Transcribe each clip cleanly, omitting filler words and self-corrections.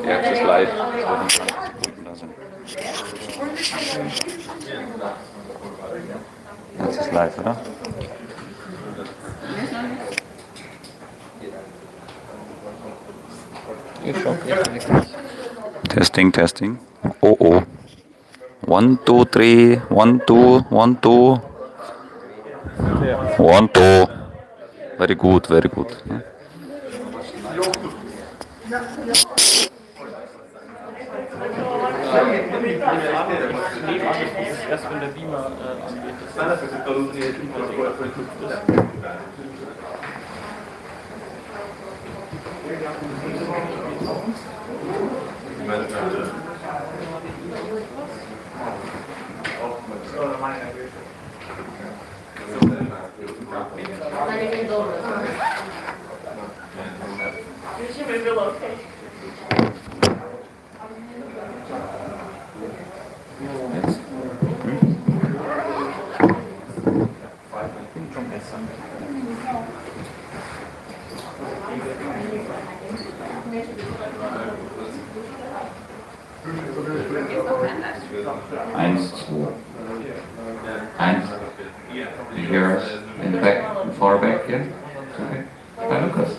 Erstes Live, 22 da sind. Erstes Live, oder? Testing, testing. Oh oh. 1, 2, 3, 1, 2, 1, 2. 1, 2. Very good, very good. Erst wenn der Beamer angeht. Eins, eins. Here in the back, far back, yeah? Okay. Hi, Lukas.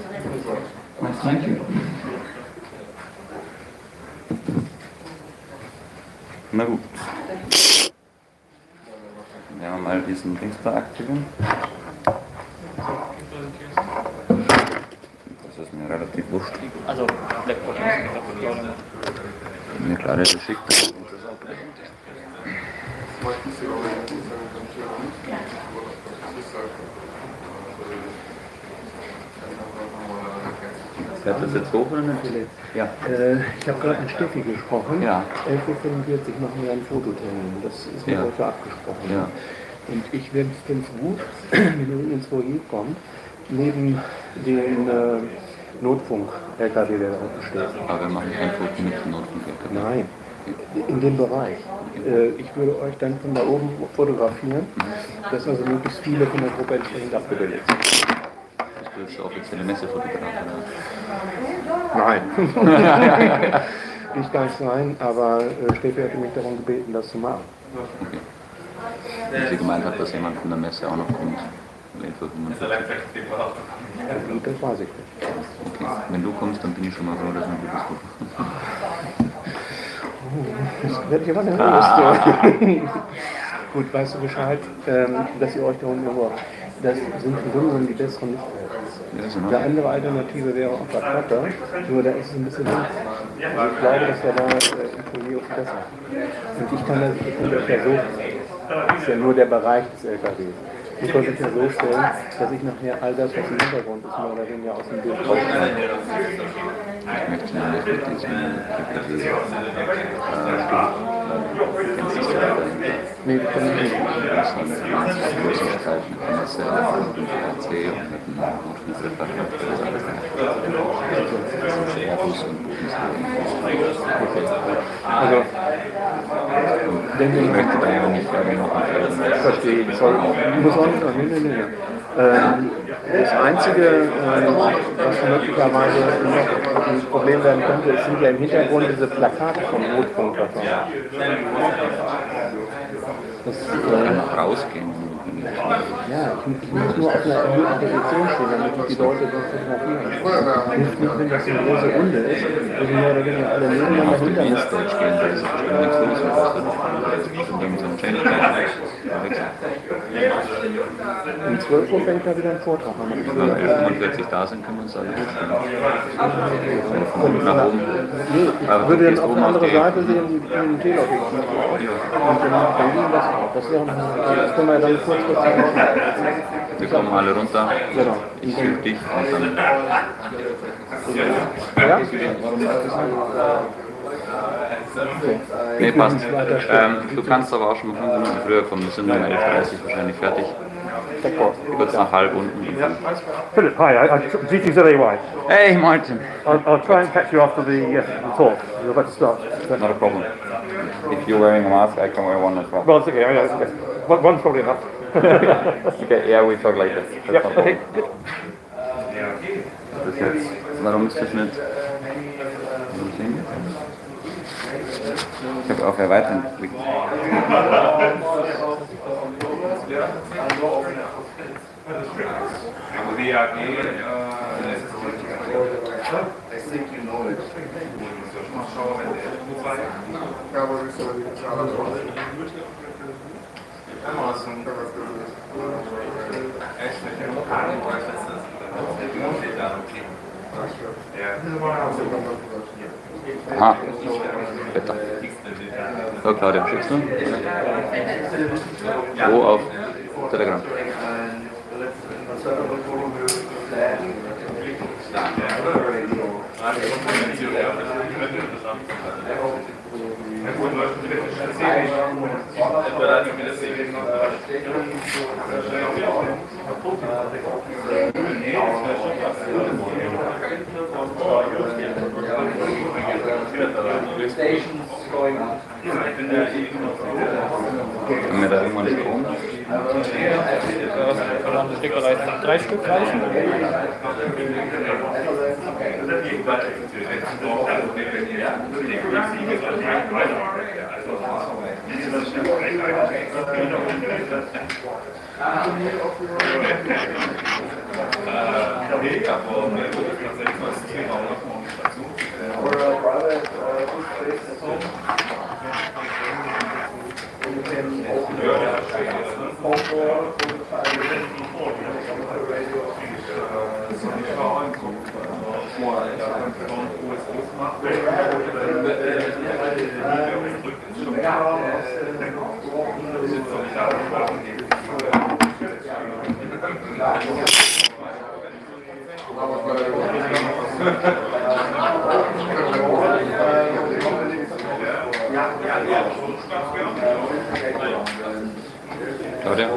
Nice to meet you. Na gut. Werden wir mal diesen Dings da aktivieren. Das ist mir relativ wurscht. Also, Blackboard. Mir klar, das geschickt. Fährt das jetzt hoch oder natürlich? Ja. Ich habe gerade mit Steffi gesprochen. Ja. 11:45 Uhr machen wir einen Fototermin. Das ist mit euch abgesprochen. Ja. Und ich finde es gut, wenn ihr ins Foyer kommt, neben dem Notfunk-LKW, der da unten steht. Aber wir machen kein Foto mit dem Notfunk-LKW. Nein, in dem Bereich. Ich würde euch dann von da oben fotografieren, dass also möglichst viele von der Gruppe entsprechend abgebildet sind. Das ist der offizielle Messefotograf, oder? Nein. Nicht ganz nein, aber Steffi hatte mich darum gebeten, das zu machen. Okay. Wenn sie gemeint hat, dass jemand von der Messe auch noch kommt. Das weiß ich nicht. Okay. Wenn du kommst, dann bin ich schon mal froh, dass wir ein gutes Foto Das wird hier was nervös. Gut, weißt du Bescheid, dass ihr euch da unten irgendwo. Das sind im Grunde genommen die besseren Lichtverhältnisse. Eine andere Alternative wäre auch bei Platter, nur da ist es ein bisschen links. Also ich glaube, das wäre da im Foyer auch besser. Und ich kann das ja so, das ist ja nur der Bereich des LKWs. Ich konnte es ja so stellen, dass ich nachher all das, was im Hintergrund ist, mehr oder weniger aus dem Bild rausnehme. Ich möchte mal nicht mit diesem LKW Nee, das kann ich nicht. Das ist eine Größenstreifen mit dem Messe und dem PHC und mit dem Notfunk-Setup und das alles. Airbus und Also, ich möchte da ja nicht noch ein verstehe ich. Sorry. Ich muss auch nicht sagen, nee. Das Einzige, was möglicherweise noch ein Problem werden könnte, sind ja im Hintergrund diese Plakate vom Notfunk davon. Das kann noch rausgehen. Ja, ich muss nur auf einer erhöhten Position stehen, damit ich die Leute dort fotografieren. Nicht, wenn das eine große Runde ist, wo sie mehr oder weniger alle nebeneinander hinter mir Stage gehen, da ist bestimmt nichts los, das ist bestimmt so ein Change. Um 12 Uhr fängt da wieder ein Vortrag an. Wenn wir 11:45 da sind, können wir uns alle hochstellen. Nach oben. Nee, ich würde dann auf eine andere Seite sehen, die einen Teleobjektiv. Und dann ging das auch. Das können wir dann kurz zeigen. Wir kommen alle runter. Genau. Ich hilf dich und dann. Ja? Nee, passt. Du kannst aber auch schon mal 5 Minuten früher kommen. Wir sind um 11:30 wahrscheinlich fertig. Kurz nach halb unten. Philip, hi, GTZAY. Hey Martin. I'll try and catch you after the talk. We're about to start. Not a problem. If you're wearing a mask, I can wear one as well. Well, it's okay. Okay. One's probably enough. Okay, yeah, we talk later. That's Yep, no problem. okay, good. jetzt. Warum ist das nicht? Ich habe auf Erweitern geklickt. Aha, bitte. So, Claudia, schickst du? Wo auf Telegram? Können wir da irgendwann nicht rum? Kann das Sticker reichen? 3 Stück reichen? Claudia?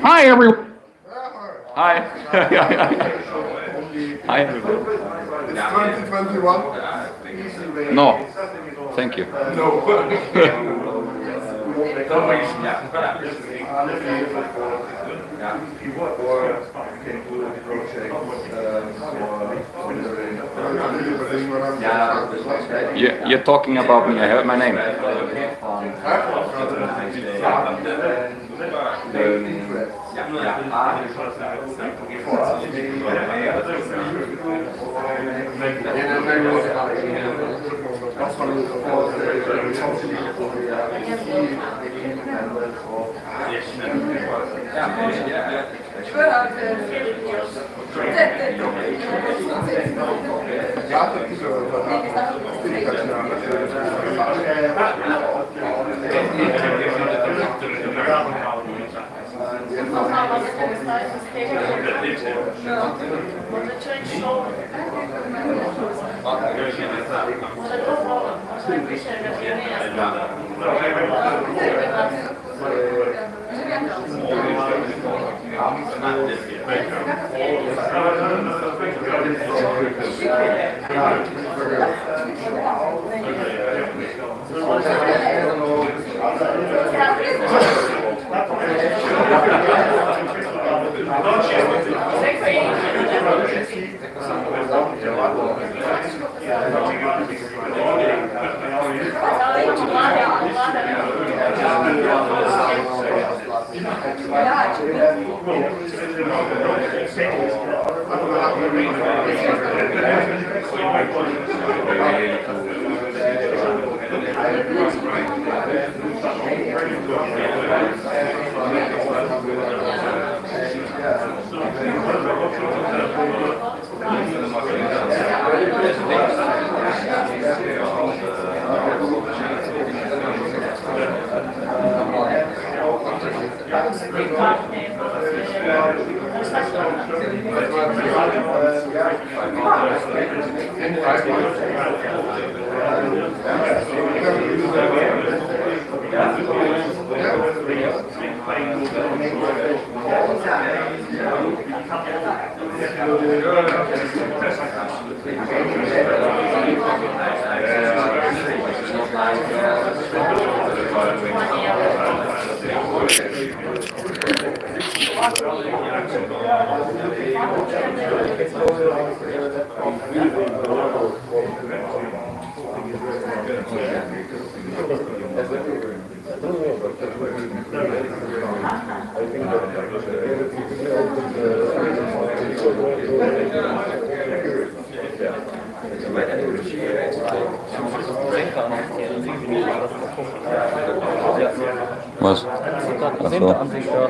Hi everyone. Hi. Hi everyone. It's 2021. No. Thank you. You're talking about me. I heard my name. Was? Das sind an sich da.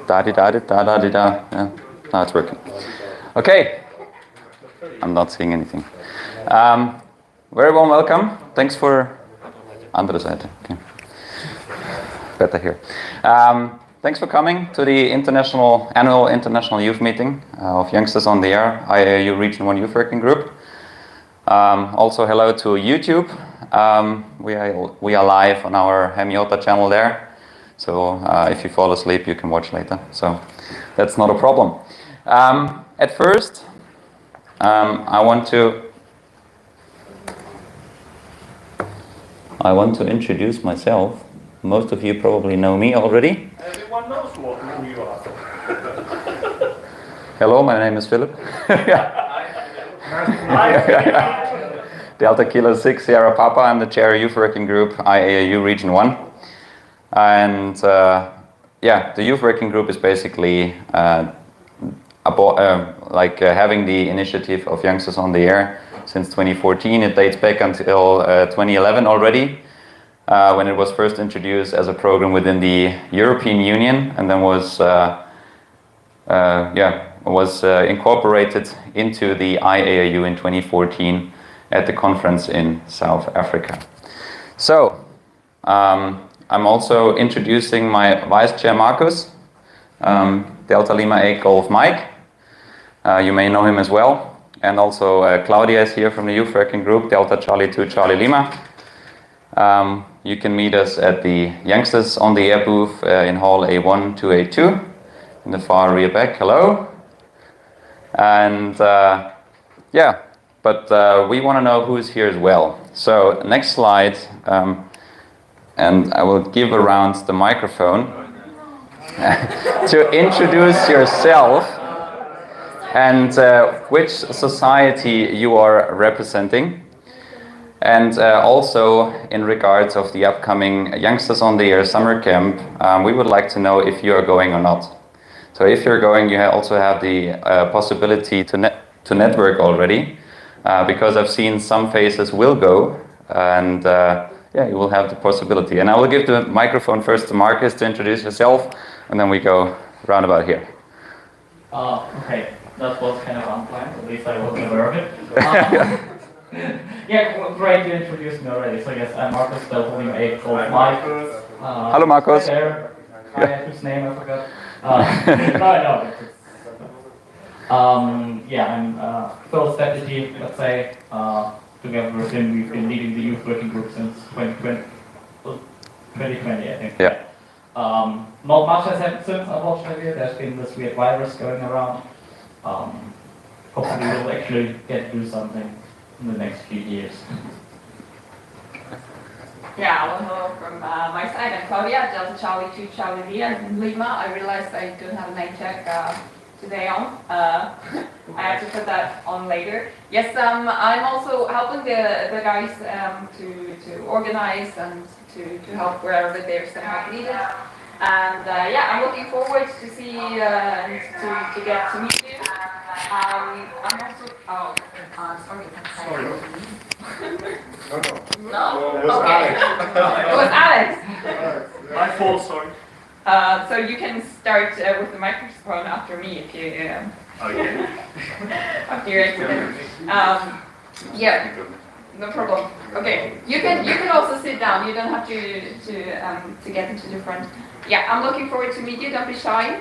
Da di da di da da di da. Yeah, now it's working. Okay, I'm not seeing anything. Very warm welcome. Thanks for. Andere Seite. Okay. Better here. Thanks for coming to the annual international youth meeting of Youngsters on the Air, IAU Region 1 Youth Working Group. Also hello to YouTube. We are live on our Hemiota channel there. So if you fall asleep, you can watch later. So that's not a problem. At first, I want to introduce myself. Most of you probably know me already. Everyone knows who you are. Hello, my name is Philip. Delta Kilo 6 Sierra Papa. I'm the chair of Youth Working Group IAU Region 1. And the Youth Working Group is basically having the initiative of Youngsters on the Air since 2014. It dates back until 2011 already, when it was first introduced as a program within the European Union, and then was incorporated into the IAU in 2014 at the conference in South Africa. So, I'm also introducing my vice chair Marcus, Delta Lima 8 Golf Mike. You may know him as well. And also Claudia is here from the Youth Working Group, Delta Charlie 2 Charlie Lima. You can meet us at the Youngsters on the Air booth in Hall A1282 in the far rear back. Hello. And we want to know who's here as well. So next slide, and I will give around the microphone to introduce yourself and which society you are representing. And also in regards of the upcoming Youngsters on the Air summer camp, we would like to know if you are going or not. So if you're going, you also have the possibility to network already, because I've seen some faces will go, and you will have the possibility. And I will give the microphone first to Marcus to introduce yourself, and then we go roundabout here. Okay, that was kind of unplanned, at least I wasn't aware of it. Yeah, great you introduced me already. So yes, I'm Marcus, holding a called Mike. Hello, Marcus. There. Whose name I forgot. No. Yeah, I'm Phil's strategy, let's say. Together with him, we've been leading the youth working group since 2020, I think. Yeah. Not much has happened since, unfortunately. There's been this weird virus going around. Hopefully we'll actually get to do something in the next few years. Yeah, well, hello from my side. I'm Claudia, Delta Charlie 2 Charlie Lima. I realized I don't have a name tag today on. I have to put that on later. Yes, I'm also helping the guys to organize and to help wherever there's some help needed. And yeah, I'm looking forward to see and to get to meet you. I'm also sorry. No. Okay. It was Alex. My fault, sorry. So you can start with the microphone after me if you. Okay. After your accident. Yeah. No problem. Okay. You can also sit down. You don't have to get into the front. Yeah, I'm looking forward to meet you. Don't be shy.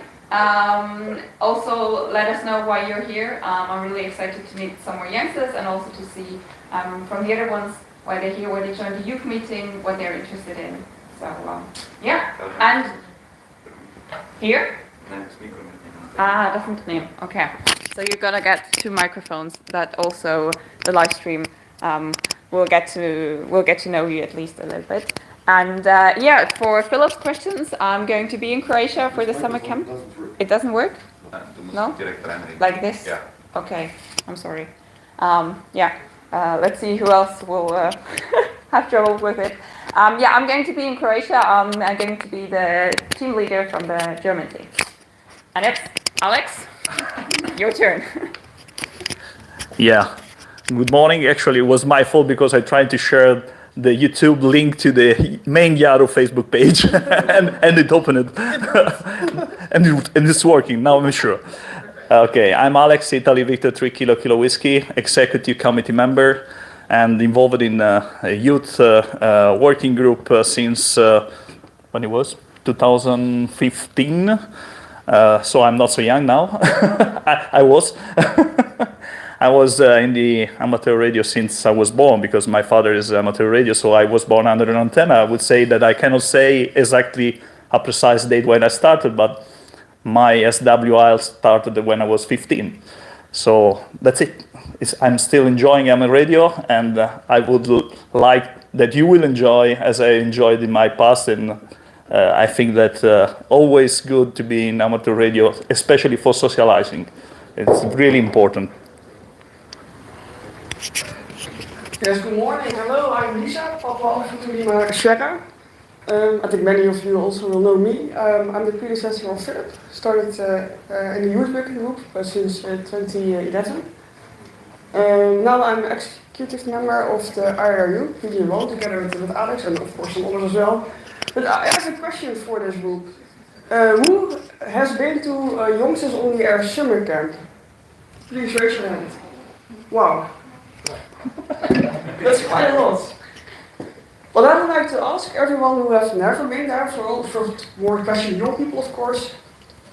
Also, let us know why you're here. I'm really excited to meet some more youngsters and also to see from the other ones why they're here, why they joined the youth meeting, what they're interested in. So, yeah. And here? Different name. Okay. So you're gonna get 2 microphones that also the live stream will get to know you at least a little bit. And yeah, for Philip's questions, I'm going to be in Croatia for the summer camp. It doesn't work? No? Like this? Yeah. Okay, I'm sorry. Yeah, let's see who else will have trouble with it. Yeah, I'm going to be in Croatia. I'm going to be the team leader from the German team. And it's Alex, your turn. Yeah. Good morning. Actually, it was my fault because I tried to share the YouTube link to the main Yaro Facebook page and it opened it. and it's working, now I'm sure. Okay, I'm Alex, Italy Victor 3 Kilo Whiskey, executive committee member and involved in a youth working group since, when it was? 2015. So I'm not so young now. I was. I was in the amateur radio since I was born because my father is amateur radio, so I was born under an antenna. I would say that I cannot say exactly a precise date when I started, but my SWI started when I was 15. So that's it. I'm still enjoying amateur radio, and I would like that you will enjoy as I enjoyed in my past. And I think that always good to be in amateur radio, especially for socializing. It's really important. Yes, good morning. Hello, I'm Lisa, Papa Alpha Lima Sierra. I think many of you also will know me. I'm the predecessor of Philip. Started in the youth working group since 2011. Now I'm executive member of the IRU, PDMO, together with Alex and of course some others as well. But I have a question for this group. Who has been to Youngsters on the Air summer camp? Please raise your hand. Wow. That's quite a lot. Well, I would like to ask everyone who has never been there, for more especially young people, of course,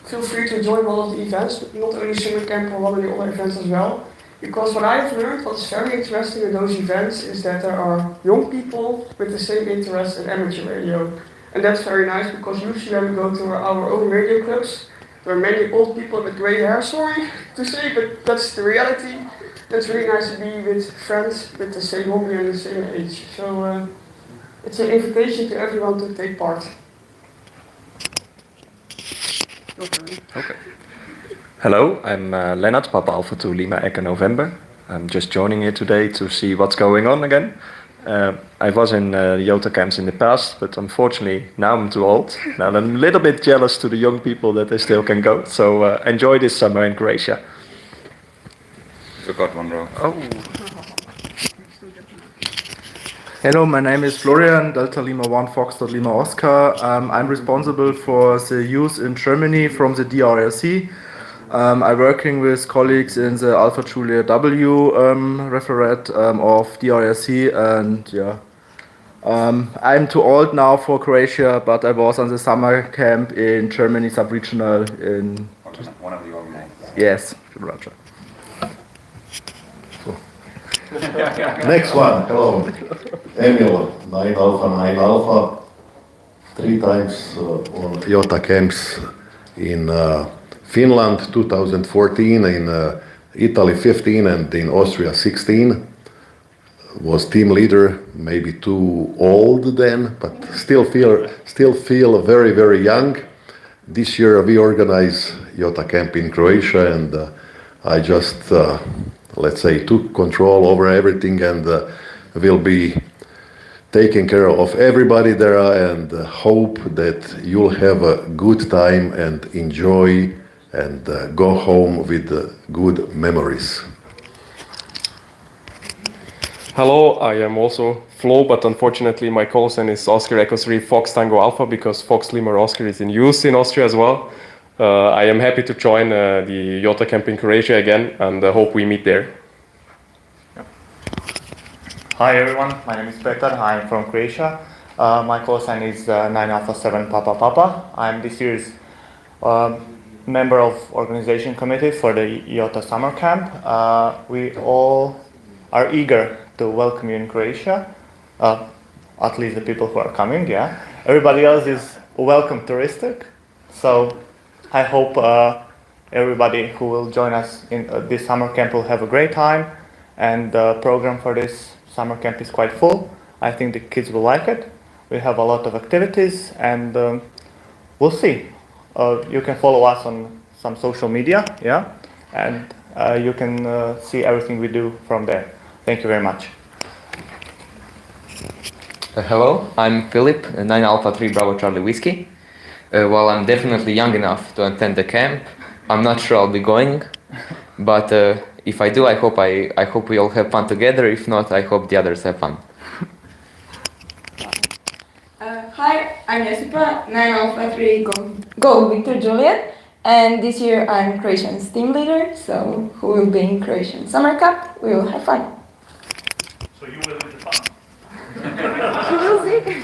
feel free to join one of the events, not only summer camp or one of the other events as well. Because what I've learned, what's very interesting in those events, is that there are young people with the same interest in amateur radio. And that's very nice because usually when we go to our own radio clubs, there are many old people with grey hair, sorry to say, but that's the reality. It's really nice to be with friends with the same hobby and the same age. So it's an invitation to everyone to take part. Okay. Hello, I'm Lennart, Papa Alpha 2 Lima Echo November. I'm just joining here today to see what's going on again. I was in the Jota camps in the past, but unfortunately now I'm too old. Now I'm a little bit jealous to the young people that they still can go. So enjoy this summer in Croatia. Forgot one row. Oh. Hello, my name is Florian, Delta Lima 1 Foxtrot Lima Oscar. I'm responsible for the youth in Germany from the DRLC. I'm working with colleagues in the Alpha Julia W referat of DRSC, and yeah. I'm too old now for Croatia, but I was on the summer camp in Germany, sub-regional in... One of the organizers. Yes, Russia. Next one, hello. Emil, 9 Alpha, 9 Alpha. 3 times on IOTA camps in Finland 2014, in Italy 15, and in Austria 16. Was team leader, maybe too old then, but still feel very, very young. This year we organize IOTA camp in Croatia, and I just, let's say, took control over everything, and will be taking care of everybody there, and hope that you'll have a good time and enjoy and go home with good memories. Hello, I am also Flo, but unfortunately my call sign is Oscar Echo 3 Fox Tango Alpha, because Fox Lima Oscar is in use in Austria as well. I am happy to join the IOTA camp in Croatia again, and hope we meet there. Hi everyone, my name is Petar, I'm from Croatia. My call sign is 9 Alpha 7 Papa Papa. I'm this year's member of organization committee for the IOTA summer camp. We all are eager to welcome you in Croatia, at least the people who are coming, yeah. Everybody else is welcome touristic, so I hope everybody who will join us in this summer camp will have a great time, and the program for this summer camp is quite full. I think the kids will like it. We have a lot of activities, and we'll see. You can follow us on some social media, yeah, and you can see everything we do from there. Thank you very much. Hello, I'm Philip, 9 Alpha 3 Bravo Charlie Whiskey. While I'm definitely young enough to attend the camp, I'm not sure I'll be going, but if I do, I hope we all have fun together. If not, I hope the others have fun. Hi, I'm Josipa, 9 Alpha 3 Go Victor Juliet, and this year I'm Croatian's team leader, so who will be in Croatian Summer Cup, we will have fun. So you will have fun. You will see.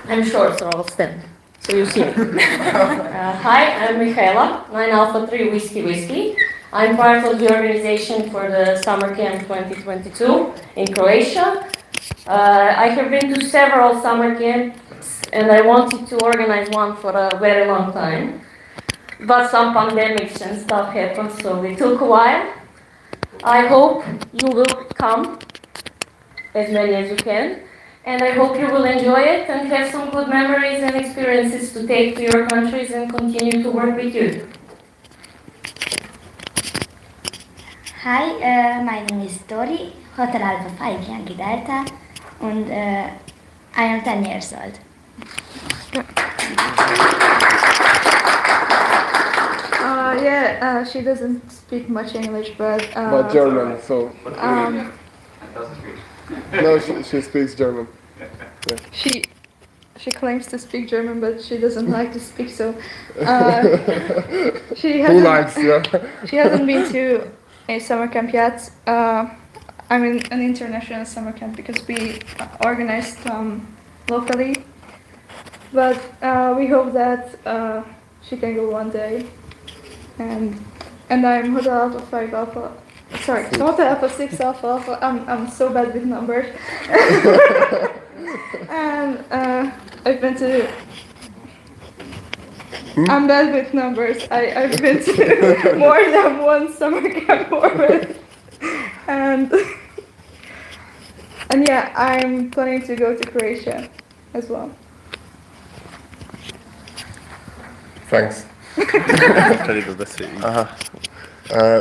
I'm short, so I'll stand. So you see me. Hi, I'm Michaela, 9 Alpha 3 Whiskey. I'm part of the organization for the Summer Camp 2022 in Croatia. I have been to several summer camps and I wanted to organize one for a very long time. But some pandemics and stuff happened, so it took a while. I hope you will come, as many as you can. And I hope you will enjoy it and have some good memories and experiences to take to your countries and continue to work with you. Hi, my name is Tori, Hotel Alpha 5 Yankee Delta, and I am 10 years old. She doesn't speak much English, but German, so. No, she speaks German. Yeah. She claims to speak German, but she doesn't like to speak. So she Who likes? Yeah. She hasn't been to a summer camp yet. I'm in an international summer camp because we organized locally, but we hope that she can go one day. And I'm Hotel Alpha 5 Alpha. Sorry, Hotel Alpha 6 Alpha Alpha. I'm so bad with numbers. And I've been to. I'm bad with numbers. I've been to more than one summer camp already. And yeah, I'm planning to go to Croatia as well. Thanks.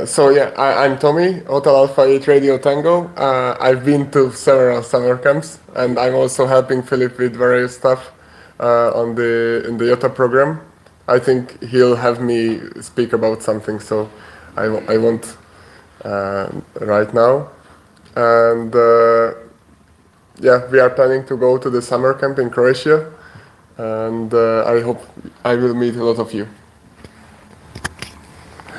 So yeah, I'm Tommy, Hotel Alpha 8 Radio Tango. I've been to several summer camps, and I'm also helping Philip with various stuff in the IOTA program. I think he'll have me speak about something, so I won't right now. And yeah, we are planning to go to the summer camp in Croatia, and I hope I will meet a lot of you.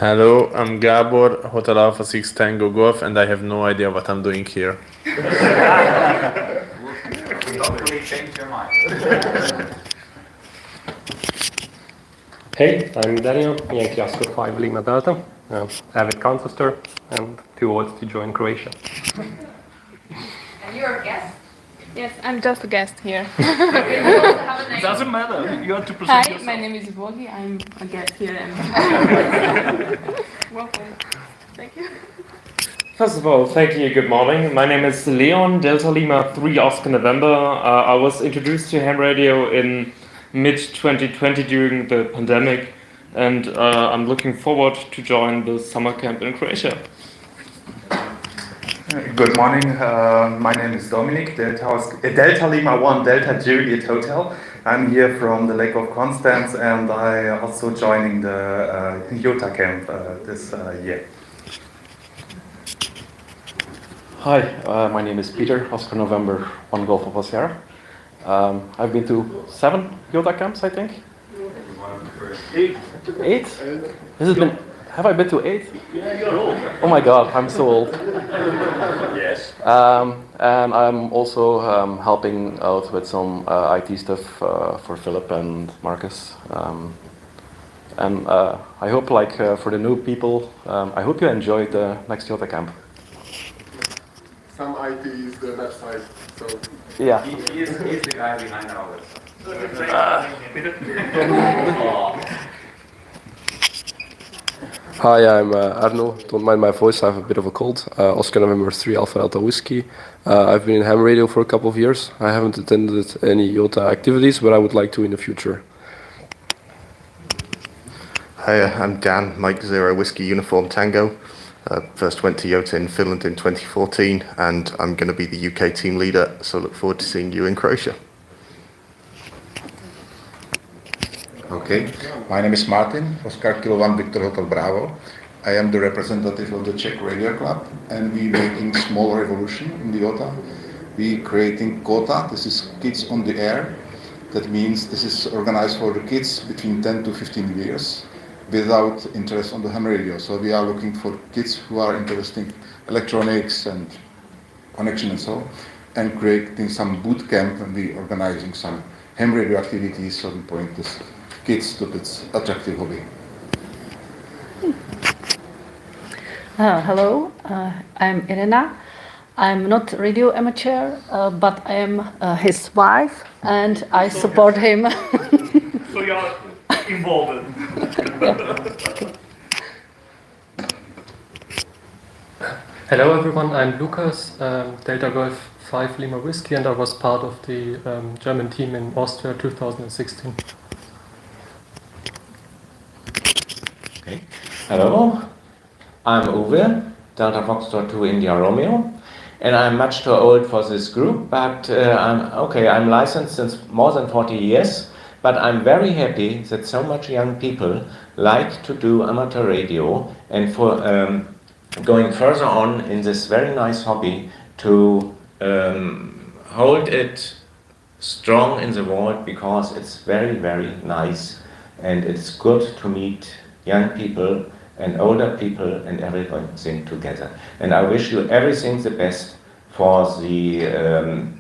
Hello, I'm Gabor, Hotel Alpha 6 Tango Golf, and I have no idea what I'm doing here. Hopefully change your mind. Hey, I'm Daniel, Yankee Oscar 5 Lima Delta, avid contester, and too old to join Croatia. And you're a guest? Yes, I'm just a guest here. Doesn't matter. You have to present Hi, yourself. my name is Bogi. I'm a guest here and welcome. Thank you. First of all, thank you, good morning. My name is Leon, Delta Lima 3 Oscar November. I was introduced to ham radio in mid-2020 during the pandemic, and I'm looking forward to join the summer camp in Croatia. Good morning, my name is Dominic, Delta Lima 1 Delta Juliet Hotel. I'm here from the Lake of Constance, and I also joining the Utah camp this year. Hi, my name is Peter, Oscar November 1 Golf of Sierra. I've been to 7 Utah camps, I think. 8? 8? Have I been to 8? Yeah, you're old. Oh my god, I'm so old. Yes. And I'm also helping out with some IT stuff for Philip and Marcus. And I hope, for the new people, I hope you enjoy the next Utah camp. Some IT is the website, so... Yeah. He's the guy behind all this. Hi, I'm Arno. Don't mind my voice, I have a bit of a cold. Oscar November 3 Alpha Delta Whiskey. I've been in ham radio for a couple of years. I haven't attended any Utah activities, but I would like to in the future. Hi, I'm Dan, Mike Zero Whiskey Uniform Tango. First went to Utah in Finland in 2014, and I'm going to be the UK team leader, so look forward to seeing you in Croatia. Okay, my name is Martin, Oscar Kilo 1 Victor Hotel Bravo. I am the representative of the Czech Radio Club, and we making small revolution in the Utah. We creating Kota, this is Kids on the Air. That means this is organized for the kids between 10 to 15 years without interest on the ham radio. So we are looking for kids who are interested in electronics and connection and so, and creating some boot camp, and we organizing some ham radio activities, so we point this kids to this attractive hobby. Hello, I'm Irena. I'm not radio amateur, but I am his wife, and I support him. So you're involved. Hello everyone, I'm Lukas, Delta Golf 5 Lima Whiskey, and I was part of the German team in Austria 2016. Okay. Hello, I'm Uwe, Delta Foxtrot 2 India Romeo, and I'm much too old for this group, but I'm licensed since more than 40 years, but I'm very happy that so much young people like to do amateur radio, and for going further on in this very nice hobby to hold it strong in the world, because it's very, very nice, and it's good to meet young people and older people and everything together. And I wish you everything the best for the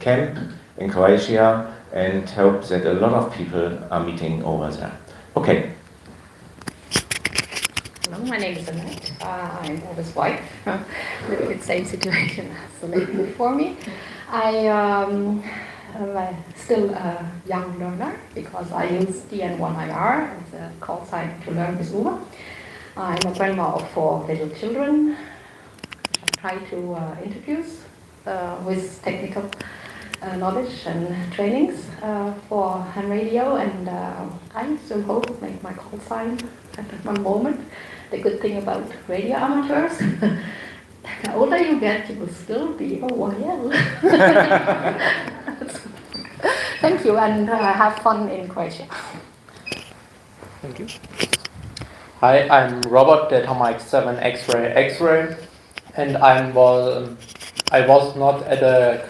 camp in Croatia, and hope that a lot of people are meeting over there. Okay. Hello, my name is Annette. I'm Ova's wife. A little bit same situation as the lady before me. I am still a young learner because I use DN1IR as a call sign to learn with Uva. I'm a grandma of 4 little children, which I try to introduce with technical knowledge and trainings for ham radio, and I still hope to make my call sign at one moment. The good thing about radio amateurs, the older you get, you will still be OYL. Thank you, and have fun in Croatia. Thank you. Hi, I'm Robert, Delta Mike 7 X-Ray, and I was not at a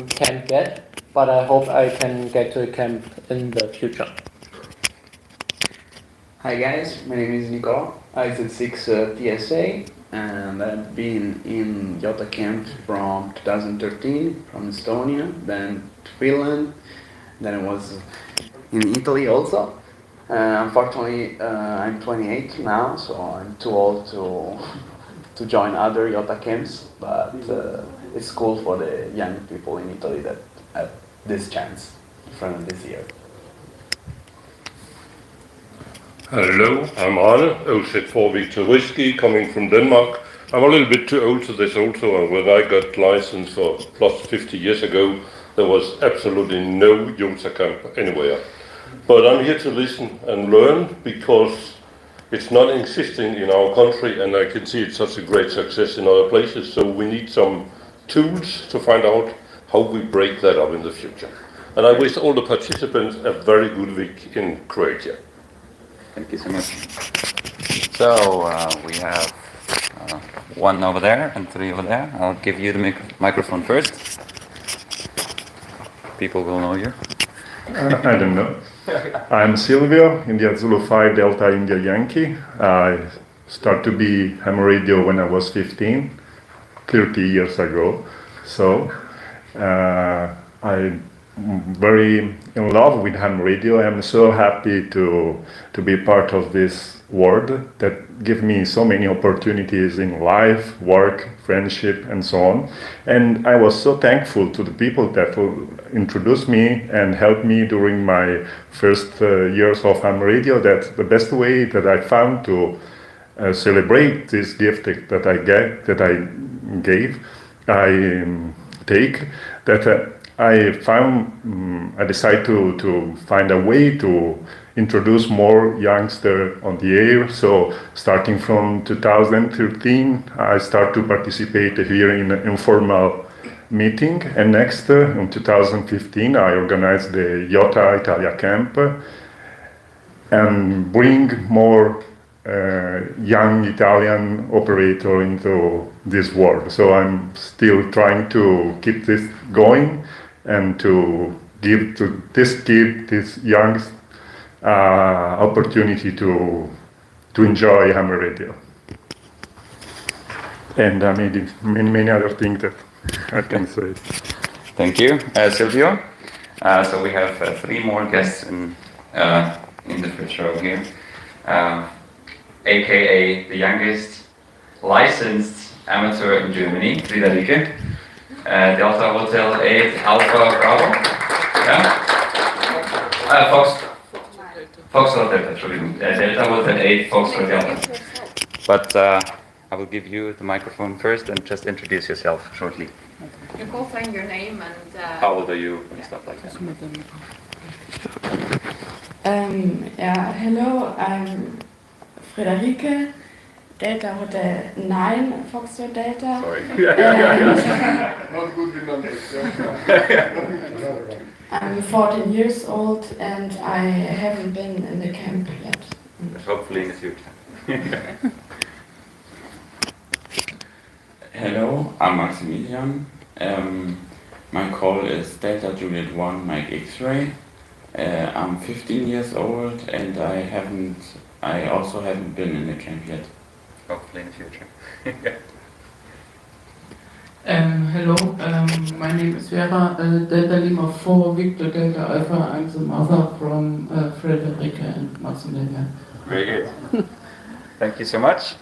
camp yet, but I hope I can get to a camp in the future. Hi guys, my name is Nicola. I did 6 TSA, and I've been in Jota camp from 2013 from Estonia, then to Finland, then I was in Italy also. Unfortunately, I'm 28 now, so I'm too old to join other Jota camps, but it's cool for the young people in Italy that have this chance from this year. Hello, I'm Arne, OZ4 Victor Whiskey, coming from Denmark. I'm a little bit too old to this also, and when I got licensed for plus 50 years ago, there was absolutely no Jota camp anywhere. But I'm here to listen and learn because it's not existing in our country, and I can see it's such a great success in other places, so we need some tools to find out how we break that up in the future. And I wish all the participants a very good week in Croatia. Thank you so much. So we have one over there and 3 over there. I'll give you the microphone first. People will know you. I don't know. I'm Silvio, India Zulu 5 Delta India Yankee. I started to be ham radio when I was 15, 30 years ago. So I'm very in love with ham radio. I'm so happy to be part of this world that gives me so many opportunities in life, work, friendship, and so on. And I was so thankful to the people that introduced me and helped me during my first years of ham radio. That's the best way that I found to celebrate this gift that I decided to find a way to introduce more youngsters on the air. So starting from 2013, I started to participate here in an informal meeting. And next, in 2015, I organized the Jota Italia camp and bring more young Italian operator into this world. So I'm still trying to keep this going and to give to this kid, this young opportunity to enjoy hammer radio. And many other things that I can say. Thank you, Silvio. So we have 3 more guests in the first row here. AKA the youngest licensed amateur in Germany, Friederike. Delta Hotel 8 Alpha Bravo. Yeah? Foxtrot Delta, Entschuldigung. Delta Hotel 8 Foxtrot Delta. But I will give you the microphone first and just introduce yourself shortly. You can find your name and... How old are you and stuff like that. Hello, I'm Friederike, Delta Hotel 9, Foxtrot Delta. Sorry. Not good with numbers. I'm 14 years old and I haven't been in the camp yet. Hopefully in the future. Hello, I'm Maximilian. My call is Delta Juliet 1 Mike X-Ray. I'm 15 years old and I also haven't been in the camp yet. Hopefully in the future. Hello, my name is Vera, Delta Lima 4 Victor Delta Alpha. I'm the mother from Friedrichshafen and Maximilian. Very good. Thank you so much.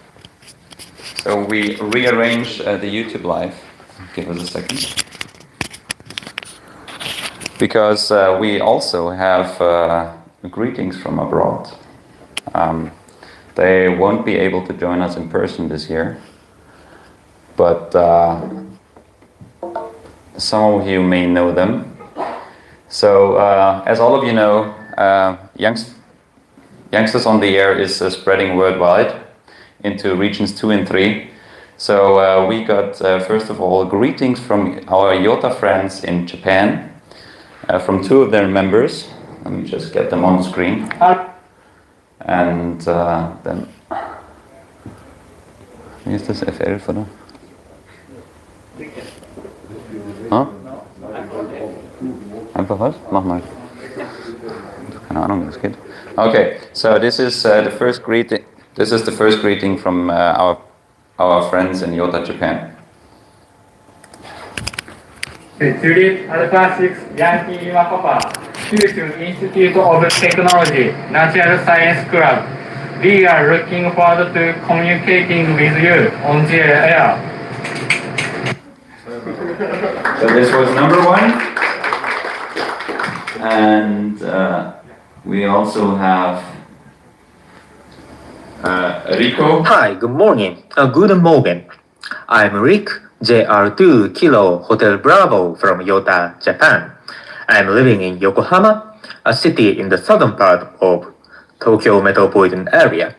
So we rearrange the YouTube live. Give us a second. Because we also have greetings from abroad. They won't be able to join us in person this year, but some of you may know them. So, as all of you know, Youngsters on the Air is spreading worldwide into regions 2 and 3. So we got, first of all, greetings from our Jota friends in Japan, from 2 of their members. Let me just get them on the screen. And then... Wie ist das? F11, oder? Huh? Einfach was? Mach mal. Keine Ahnung, wie das geht. Okay, so this is the first greeting. This is the first greeting from our friends in Yota, Japan. Juliet Alpha 6 Yankee Lima Papa, Fusion Institute of Technology, Natural Science Club. We are looking forward to communicating with you on the air. So this was number one. And we also have Rico. Hi, good morning. Good morning. I'm Rick, JR2 Kilo Hotel Bravo from Yota, Japan. I'm living in Yokohama, a city in the southern part of Tokyo metropolitan area.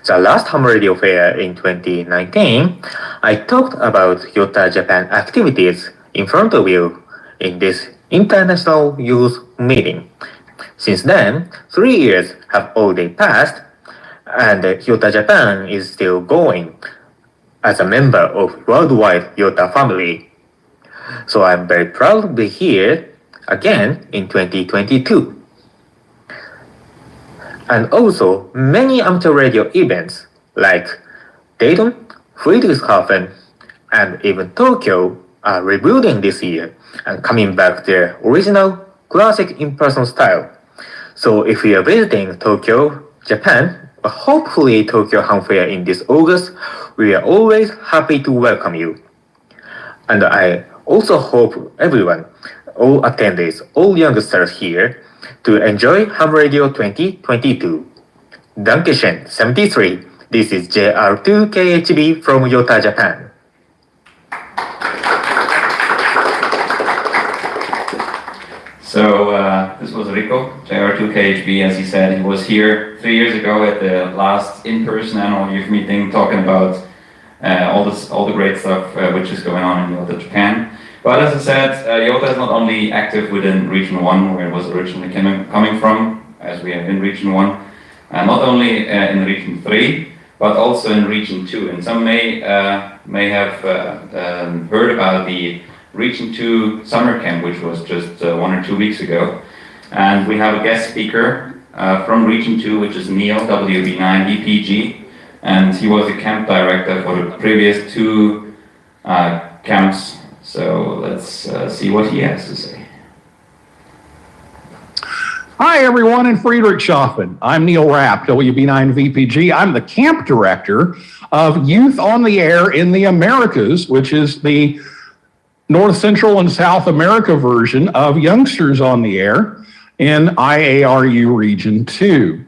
The last ham radio fair in 2019, I talked about Yota Japan activities in front of you in this international youth meeting. Since then, 3 years have already passed, and Yota Japan is still going as a member of worldwide Yota family. So I'm very proud to be here again in 2022. And also, many amateur radio events like Dayton, Friedrichshafen, and even Tokyo are rebuilding this year and coming back their original classic in-person style. So if you are visiting Tokyo, Japan, or hopefully Tokyo Ham Fair in this August, we are always happy to welcome you. And I also hope everyone, all attendees, all youngsters here, to enjoy Ham Radio 2022. Dankeschön 73. This is JR2KHB from Yota, Japan. So this was Rico, JR2KHB, as he said. He was here 3 years ago at the last in-person annual youth meeting talking about all the great stuff which is going on in Yota, Japan. But as I said, Yota is not only active within Region 1, where it was originally coming from, as we have in Region 1, not only in Region 3, but also in Region 2. And some may have heard about the Region 2 summer camp, which was just 1 or 2 weeks ago. And we have a guest speaker from Region 2, which is Neil, WB9 VPG. And he was the camp director for the previous 2 camps. So let's see what he has to say. Hi, everyone in Friedrichshafen. I'm Neil Rapp, WB9 VPG. I'm the camp director of Youth on the Air in the Americas, which is the North Central and South America version of Youngsters on the Air in IARU Region 2.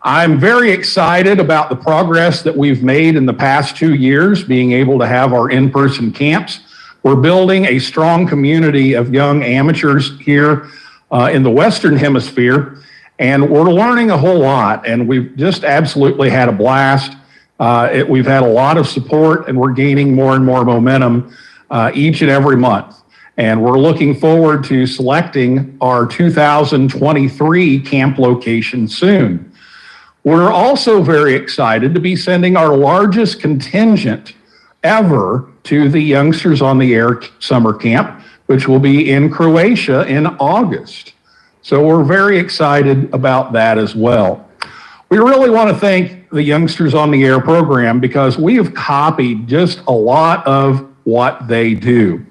I'm very excited about the progress that we've made in the past 2 years, being able to have our in-person camps. We're building a strong community of young amateurs here in the Western Hemisphere, and we're learning a whole lot, and we've just absolutely had a blast. We've had a lot of support, and we're gaining more and more momentum each and every month. And we're looking forward to selecting our 2023 camp location soon. We're also very excited to be sending our largest contingent ever to the Youngsters on the Air summer camp, which will be in Croatia in August. So we're very excited about that as well. We really want to thank the Youngsters on the Air program because we have copied just a lot of what they do.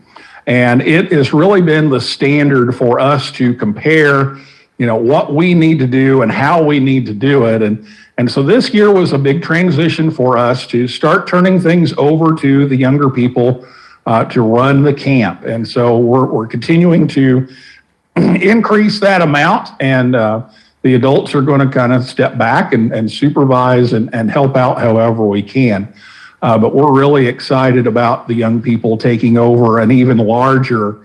And it has really been the standard for us to compare, what we need to do and how we need to do it. And so this year was a big transition for us to start turning things over to the younger people to run the camp. And so we're continuing to increase that amount, and the adults are going to kind of step back and supervise and help out however we can. But we're really excited about the young people taking over an even larger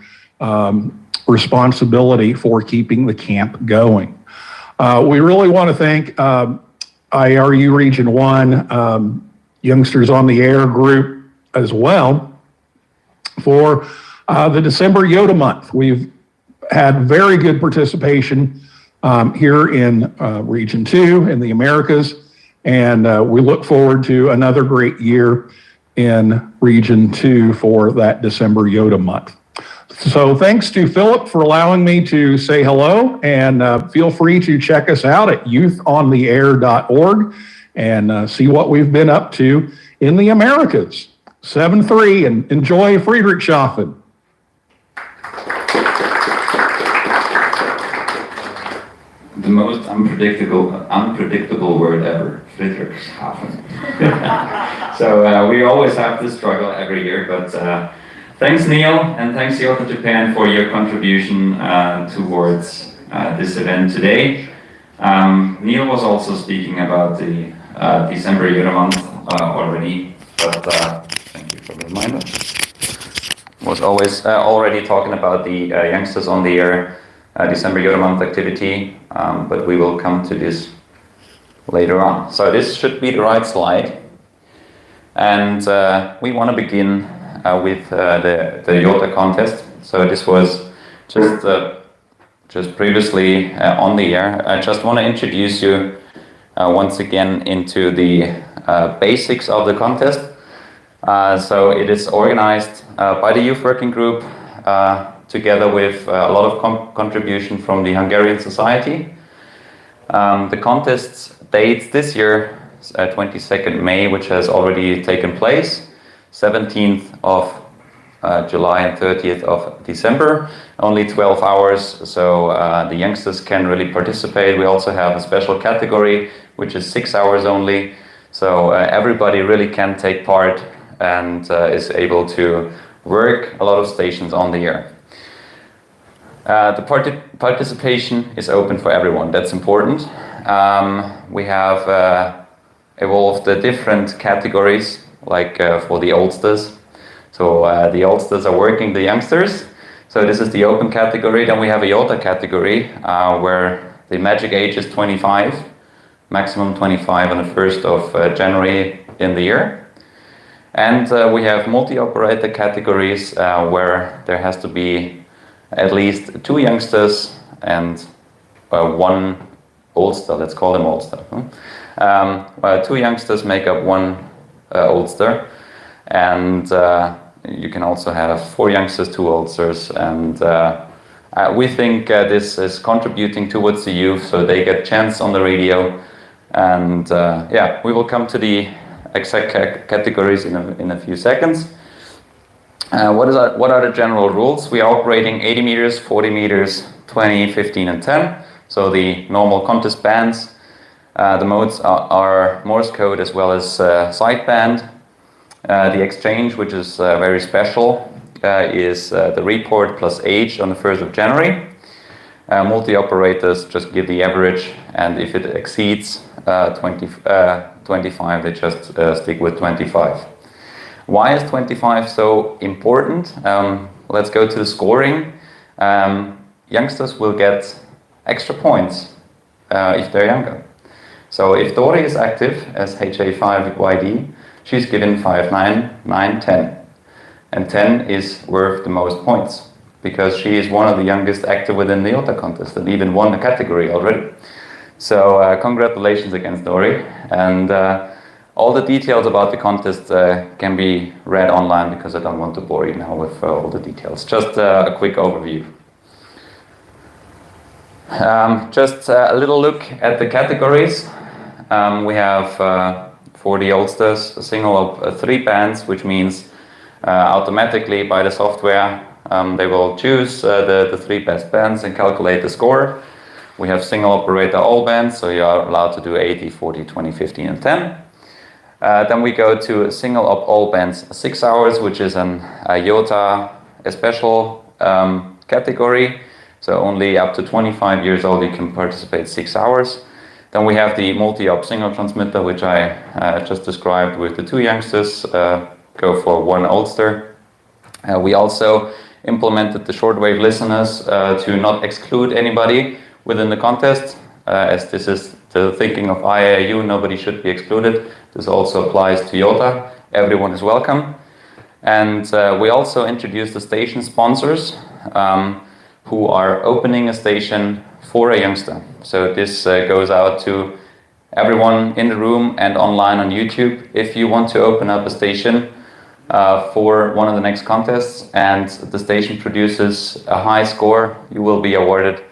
responsibility for keeping the camp going. We really want to thank IRU Region 1 Youngsters on the Air group as well for the December Yota month. We've had very good participation here in Region 2 in the Americas, and we look forward to another great year in Region 2 for that December Yota month. So thanks to Philip for allowing me to say hello, and feel free to check us out at youthontheair.org and see what we've been up to in the Americas. 7-3, and enjoy Friedrichshafen. The most unpredictable word ever, Friedrichshafen. So we always have this struggle every year, but thanks Neil, and thanks Yota Japan for your contribution towards this event today. Neil was also speaking about the December Yota month already, but thank you for the reminder. Was always already talking about the youngsters on the air December Yota month activity, but we will come to this later on. So this should be the right slide, and we want to begin with the Yota contest. So this was just previously on the air. I just want to introduce you once again into the basics of the contest. So it is organized by the Youth Working Group together with a lot of contribution from the Hungarian Society. The contest dates this year, 22nd May, which has already taken place, 17th of July and 30th of December, only 12 hours, so the youngsters can really participate. We also have a special category, which is 6 hours only, so everybody really can take part and is able to work a lot of stations on the air. The participation is open for everyone, that's important. We have evolved the different categories, like for the oldsters. So the oldsters are working the youngsters. So this is the open category. Then we have a Yota category where the magic age is 25, maximum 25 on the 1st of January in the year. And we have multi-operator categories where there has to be at least 2 youngsters and 1 oldster, let's call them oldster. 2 youngsters make up 1 oldster, and you can also have 4 youngsters, 2 oldsters, and we think this is contributing towards the youth, so they get chance on the radio, and yeah, we will come to the exact categories in a few seconds. What are the general rules? We are operating 80 meters, 40 meters, 20, 15 and 10. So the normal contest bands. The modes are Morse code as well as sideband. The exchange, which is very special, is the report plus age on the 1st of January. Multi-operators just give the average, and if it exceeds 25, they just stick with 25. Why is 25 so important? Let's go to the scoring. Youngsters will get extra points if they're younger. So if Dori is active as HA5YD, she's given 5, 9, 9, 10. And 10 is worth the most points because she is one of the youngest active within the Yota contest and even won the category already. So congratulations against Dori. And all the details about the contest can be read online because I don't want to bore you now with all the details. Just a quick overview. Just a little look at the categories. We have for the oldsters a single of 3 bands, which means automatically by the software they will choose the 3 best bands and calculate the score. We have single operator all bands, so you are allowed to do 80, 40, 20, 15 and 10. Then we go to single op all bands 6 hours, which is a Yota special category. So only up to 25 years old you can participate 6 hours. Then we have the multi-op single transmitter, which I just described with the 2 youngsters, go for 1 oldster. We also implemented the shortwave listeners to not exclude anybody within the contest, as this is the thinking of IAU, nobody should be excluded. This also applies to Yota, everyone is welcome. And we also introduced the station sponsors who are opening a station for a youngster. So this goes out to everyone in the room and online on YouTube. If you want to open up a station for one of the next contests and the station produces a high score, you will be awarded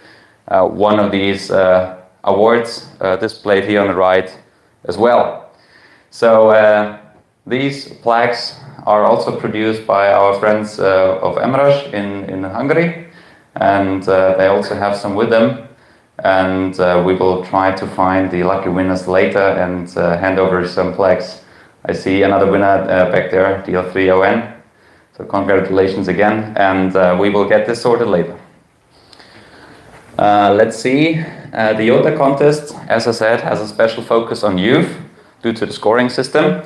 one of these awards displayed here on the right as well. So these plaques are also produced by our friends of Emraj in Hungary, and they also have some with them. And we will try to find the lucky winners later and hand over some plaques. I see another winner back there, DL3ON. So congratulations again, and we will get this sorted later. Let's see, the IOTA contest, as I said, has a special focus on youth due to the scoring system.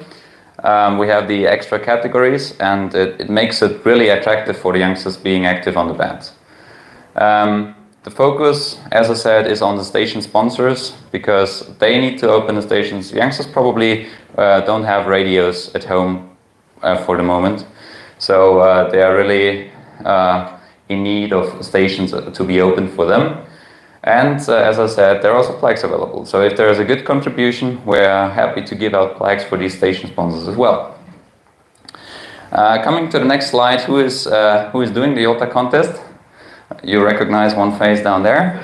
We have the extra categories, and it makes it really attractive for the youngsters being active on the band. The focus, as I said, is on the station sponsors, because they need to open the stations. Youngsters probably don't have radios at home for the moment. So they are really in need of stations to be open for them. And as I said, there are also plaques available. So if there is a good contribution, we're happy to give out plaques for these station sponsors as well. Coming to the next slide, who is doing the IOTA contest? You recognize one face down there.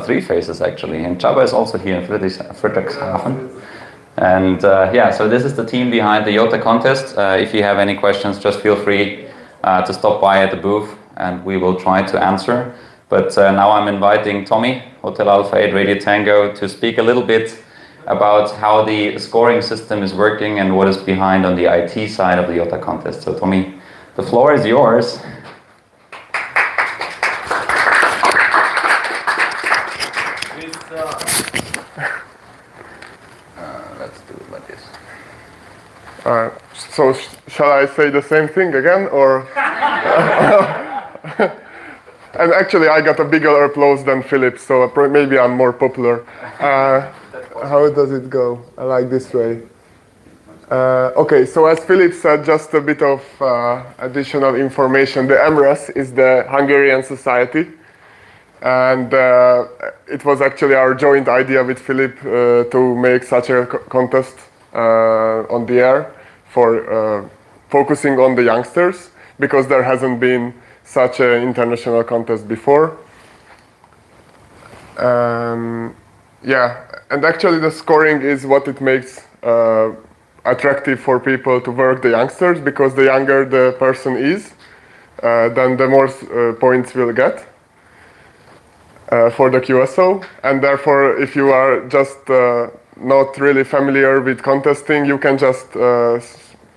Three faces actually. And Csaba is also here in Friedrichshafen. And yeah, so this is the team behind the IOTA contest. If you have any questions, just feel free to stop by at the booth and we will try to answer. But now I'm inviting Tommy, Hotel Alpha 8 Radio Tango, to speak a little bit about how the scoring system is working and what is behind on the IT side of the IOTA contest. So Tommy, the floor is yours. Let's do it like this. So shall I say the same thing again, or? And actually, I got a bigger applause than Philip, so maybe I'm more popular. How does it go? I like this way. Okay, so as Philip said, just a bit of additional information. The EMRES is the Hungarian Society, and it was actually our joint idea with Philip to make such a contest on the air for focusing on the youngsters, because there hasn't been such an international contest before. Yeah, and actually the scoring is what it makes attractive for people to work the youngsters, because the younger the person is, then the more points we'll get for the QSO. And therefore, if you are just not really familiar with contesting, you can just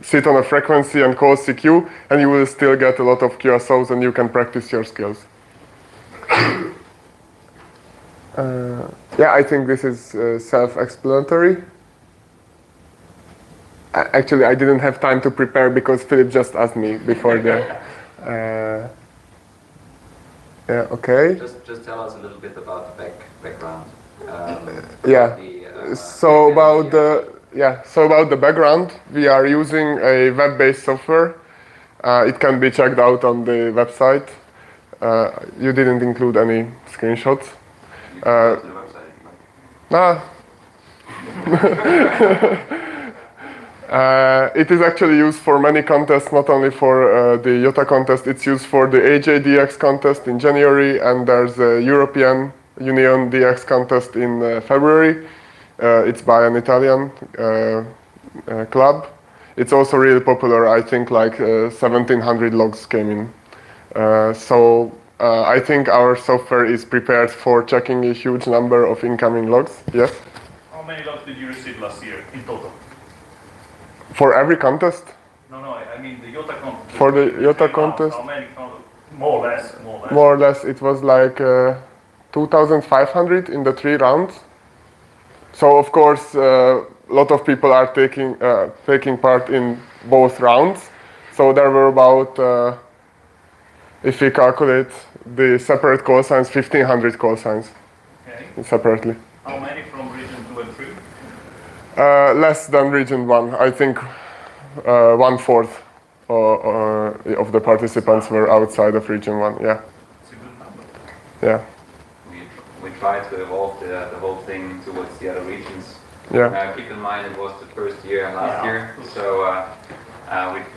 sit on a frequency and call CQ, and you will still get a lot of QSOs and you can practice your skills. Yeah, I think this is self-explanatory. Actually, I didn't have time to prepare because Philip just asked me before the... yeah, okay. Just tell us a little bit about the background. Yeah. So about the background, we are using a web-based software. It can be checked out on the website. You didn't include any screenshots. It is actually used for many contests, not only for the IOTA contest. It's used for the AJDX contest in January, and there's a European Union DX contest in February. It's by an Italian club. It's also really popular. I think like 1,700 logs came in. So I think our software is prepared for checking a huge number of incoming logs. Yes? How many logs did you receive last year in total? For every contest? No, I mean the IOTA contest. For the IOTA contest? How many? More or less. More or less, it was like 2,500 in the 3 rounds. So of course, a lot of people are taking part in both rounds. So there were about, if we calculate the separate call signs, 1,500 call signs separately. How many from region 2 and 3? Less than region 1. I think 1/4 of the participants were outside of region 1. Yeah. It's a good number. Yeah. We try to evolve the whole thing towards the other regions. Yeah. Keep in mind it was the first year last year, so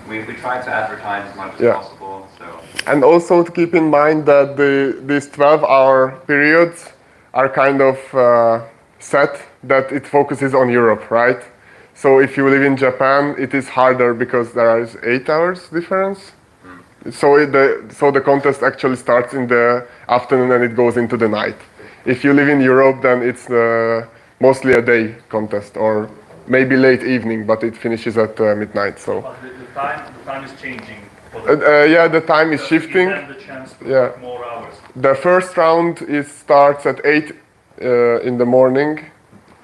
we try to advertise as much as possible. So. And also to keep in mind that these 12-hour periods are kind of set that it focuses on Europe, right? So if you live in Japan, it is harder because there is 8 hours difference. So the contest actually starts in the afternoon and it goes into the night. If you live in Europe, then it's mostly a day contest or maybe late evening, but it finishes at midnight. So But the time is changing. yeah, the time is shifting. The chance to Yeah. work more hours. The first round starts at 8 in the morning,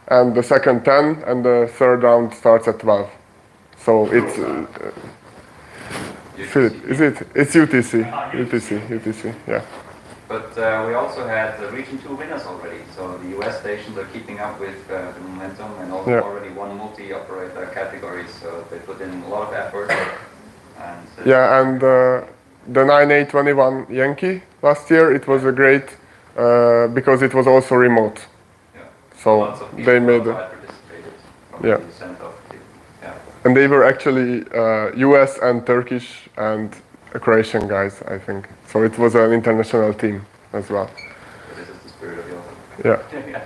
and the second 10, and the third round starts at 12. So it's Philip, is it? It's UTC. UTC. Yeah. But we also had the Region 2 winners already. So the US stations are keeping up with the momentum and also Yeah. already won multi-operator categories. So they put in a lot of effort. And Yeah, and the 9A21 Yankee last year, it was a great because it was also remote. So lots of people they made participated from yeah. the center of the, yeah. And they were actually US and Turkish and Croatian guys, I think. So it was an international team as well. So this is the spirit of Yota.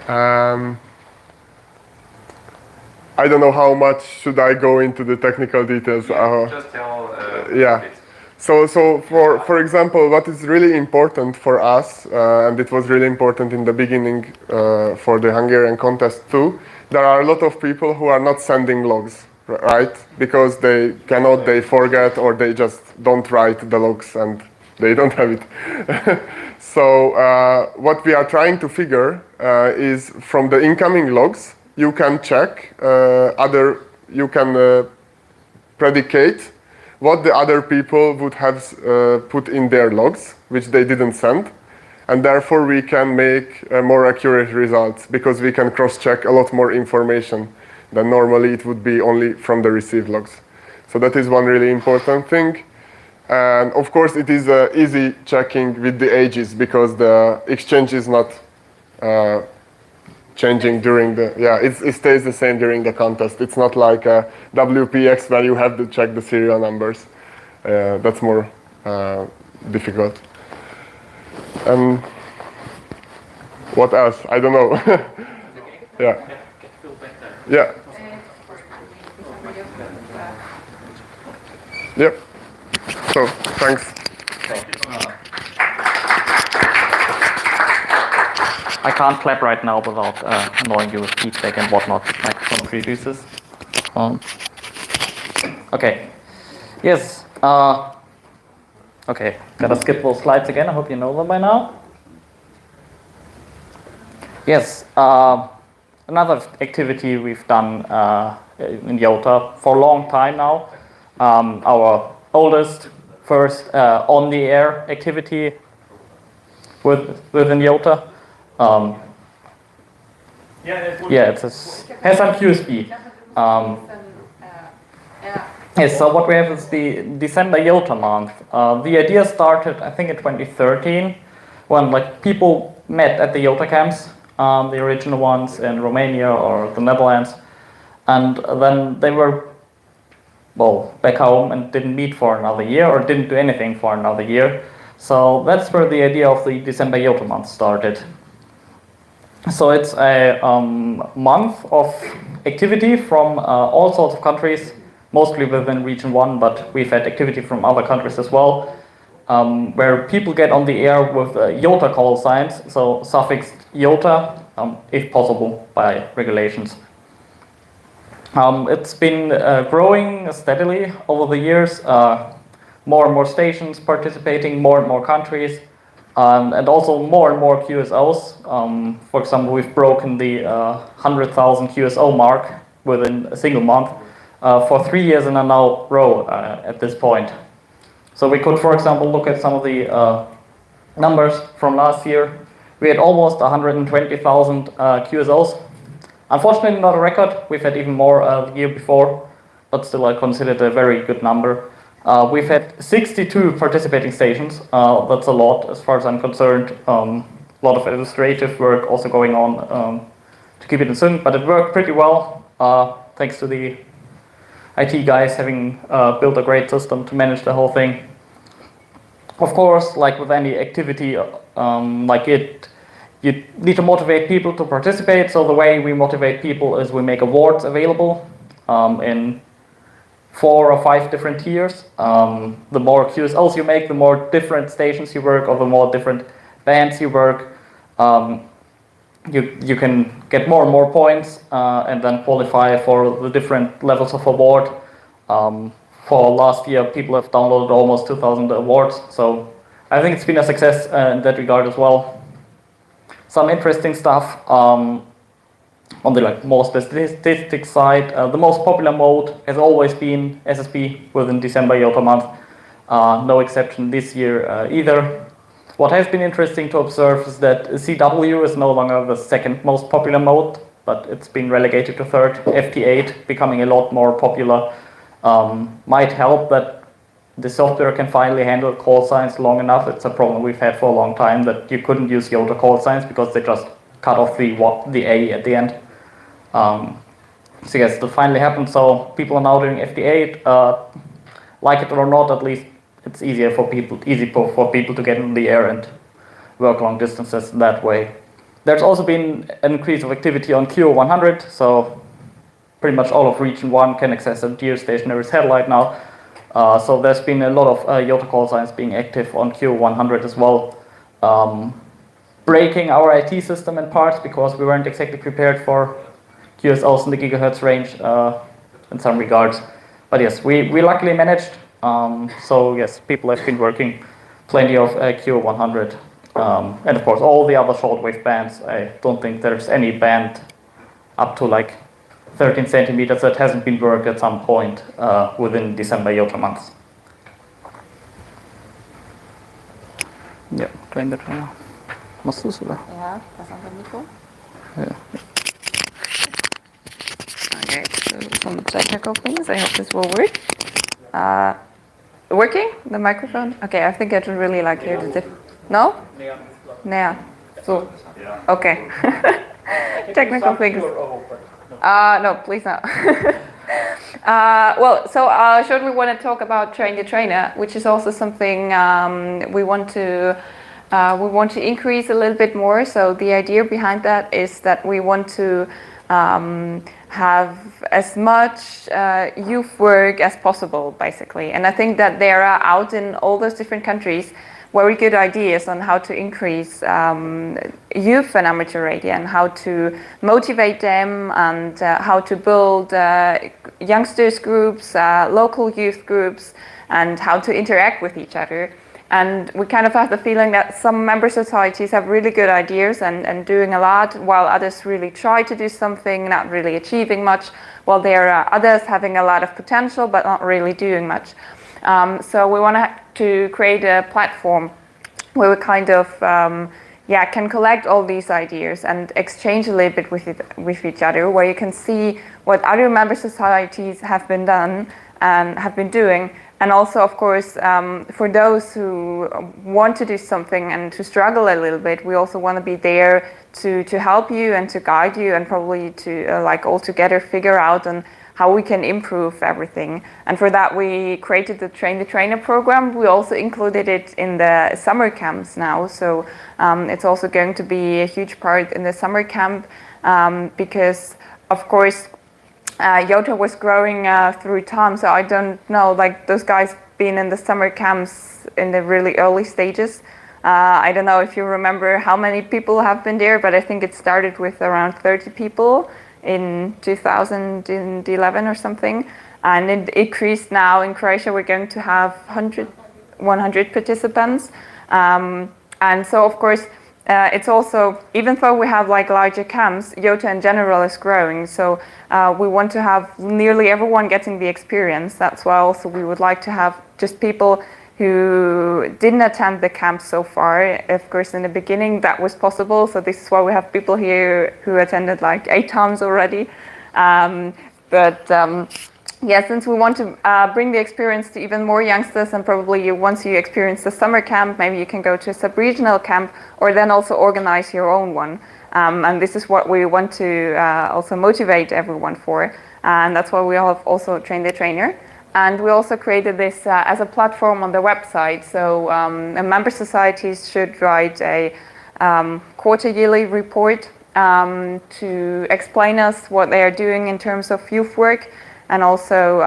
Yeah. I don't know how much should I go into the technical details. Just tell. Yeah. So for example, what is really important for us, and it was really important in the beginning for the Hungarian contest too, there are a lot of people who are not sending logs, right? Because they cannot, they forget, or they just don't write the logs and they don't have it. So what we are trying to figure is from the incoming logs, you can check you can predicate what the other people would have put in their logs, which they didn't send. And therefore we can make more accurate results because we can cross-check a lot more information than normally it would be only from the received logs. So that is one really important thing. And of course it is easy checking with the ages because the exchange is not changing during the, it stays the same during the contest. It's not like a WPX where you have to check the serial numbers. That's more difficult. What else? I don't know. Yeah. Yeah. Yep. So, thanks. I can't clap right now without annoying you with feedback and whatnot, like from producers. Okay. Yes. Okay. Gotta skip those slides again. I hope you know them by now. Yes. Another activity we've done in Yota for a long time now. Our oldest, first on-the-air activity within Yota. It has some QSB. Yes, so what we have is the December Yota month. The idea started, I think, in 2013, when people met at the Yota camps, the original ones in Romania or the Netherlands, and then they were, back home and didn't meet for another year or didn't do anything for another year. So that's where the idea of the December Yota month started. So it's a month of activity from all sorts of countries, mostly within Region 1, but we've had activity from other countries as well, where people get on the air with Yota call signs, so suffixed Yota, if possible, by regulations. It's been growing steadily over the years, more and more stations participating, more and more countries, and also more and more QSOs. For example, we've broken the 100,000 QSO mark within a single month for 3 years in a row at this point. So we could, for example, look at some of the numbers from last year. We had almost 120,000 QSOs. Unfortunately, not a record. We've had even more the year before, but still I consider it a very good number. We've had 62 participating stations. That's a lot as far as I'm concerned. A lot of administrative work also going on to keep it in sync, but it worked pretty well thanks to the IT guys having built a great system to manage the whole thing. Of course, like with any activity you need to motivate people to participate. So the way we motivate people is we make awards available in 4 or 5 different tiers. The more QSLs you make, the more different stations you work, or the more different bands you work. You can get more and more points and then qualify for the different levels of award. For last year, people have downloaded almost 2,000 awards, so I think it's been a success in that regard as well. Some interesting stuff on the more statistics side. The most popular mode has always been SSB within December IOTA month. No exception this year either. What has been interesting to observe is that CW is no longer the second most popular mode, but it's been relegated to third. FT8 becoming a lot more popular might help that the software can finally handle call signs long enough. It's a problem we've had for a long time, that you couldn't use IOTA call signs because they just cut off the A at the end. So yes, that finally happened. So people are now doing FT8. Like it or not, at least it's easy for people to get in the air and work long distances that way. There's also been an increase of activity on QO100, so pretty much all of Region 1 can access a geostationary satellite now. So there's been a lot of IOTA call signs being active on QO100 as well. Breaking our IT system in parts because we weren't exactly prepared for QSLs in the gigahertz range in some regards. But yes, we luckily managed. So yes, people have been working plenty of QO100. And of course, all the other shortwave bands. I don't think there's any band up to like 13 centimeters that hasn't been worked at some point within December IOTA months. Ja, train the trainer. Machst du es, oder? Ja, das andere Mikro. Ja. Okay, so some technical things. I hope this will work. Working? The microphone? Okay, I think I don't really like hear the difference. No? Yeah. So, okay. Technical things. No, please no. Well, so shortly we want to talk about Train the Trainer, which is also something we want to increase a little bit more. So the idea behind that is that we want to have as much youth work as possible, basically. And I think that there are out in all those different countries very good ideas on how to increase youth and amateur radio and how to motivate them and how to build youngsters groups, local youth groups, and how to interact with each other. And we kind of have the feeling that some member societies have really good ideas and doing a lot, while others really try to do something, not really achieving much, while there are others having a lot of potential but not really doing much. So we want to create a platform where we kind of can collect all these ideas and exchange a little bit with each other, where you can see what other member societies have been done and have been doing. And also, of course, for those who want to do something and to struggle a little bit, we also want to be there to help you and to guide you and probably to all together figure out on how we can improve everything. And for that, we created the Train the Trainer program. We also included it in the summer camps now. So it's also going to be a huge part in the summer camp because, of course, IOTA was growing through time. So I don't know, like those guys being in the summer camps in the really early stages. I don't know if you remember how many people have been there, but I think it started with around 30 people in 2011 or something, and it increased now. In Croatia we're going to have 100 participants, and so of course it's also, even though we have like larger camps, IOTA in general is growing, so we want to have nearly everyone getting the experience. That's why also we would like to have just people who didn't attend the camp so far. Of course, in the beginning that was possible, so this is why we have people here who attended like 8 times already. Yeah, since we want to bring the experience to even more youngsters, and probably once you experience the summer camp, maybe you can go to a sub-regional camp or then also organize your own one. And this is what we want to also motivate everyone for. And that's why we have also trained the trainer. And we also created this as a platform on the website. So member societies should write a quarter-yearly report to explain us what they are doing in terms of youth work, and also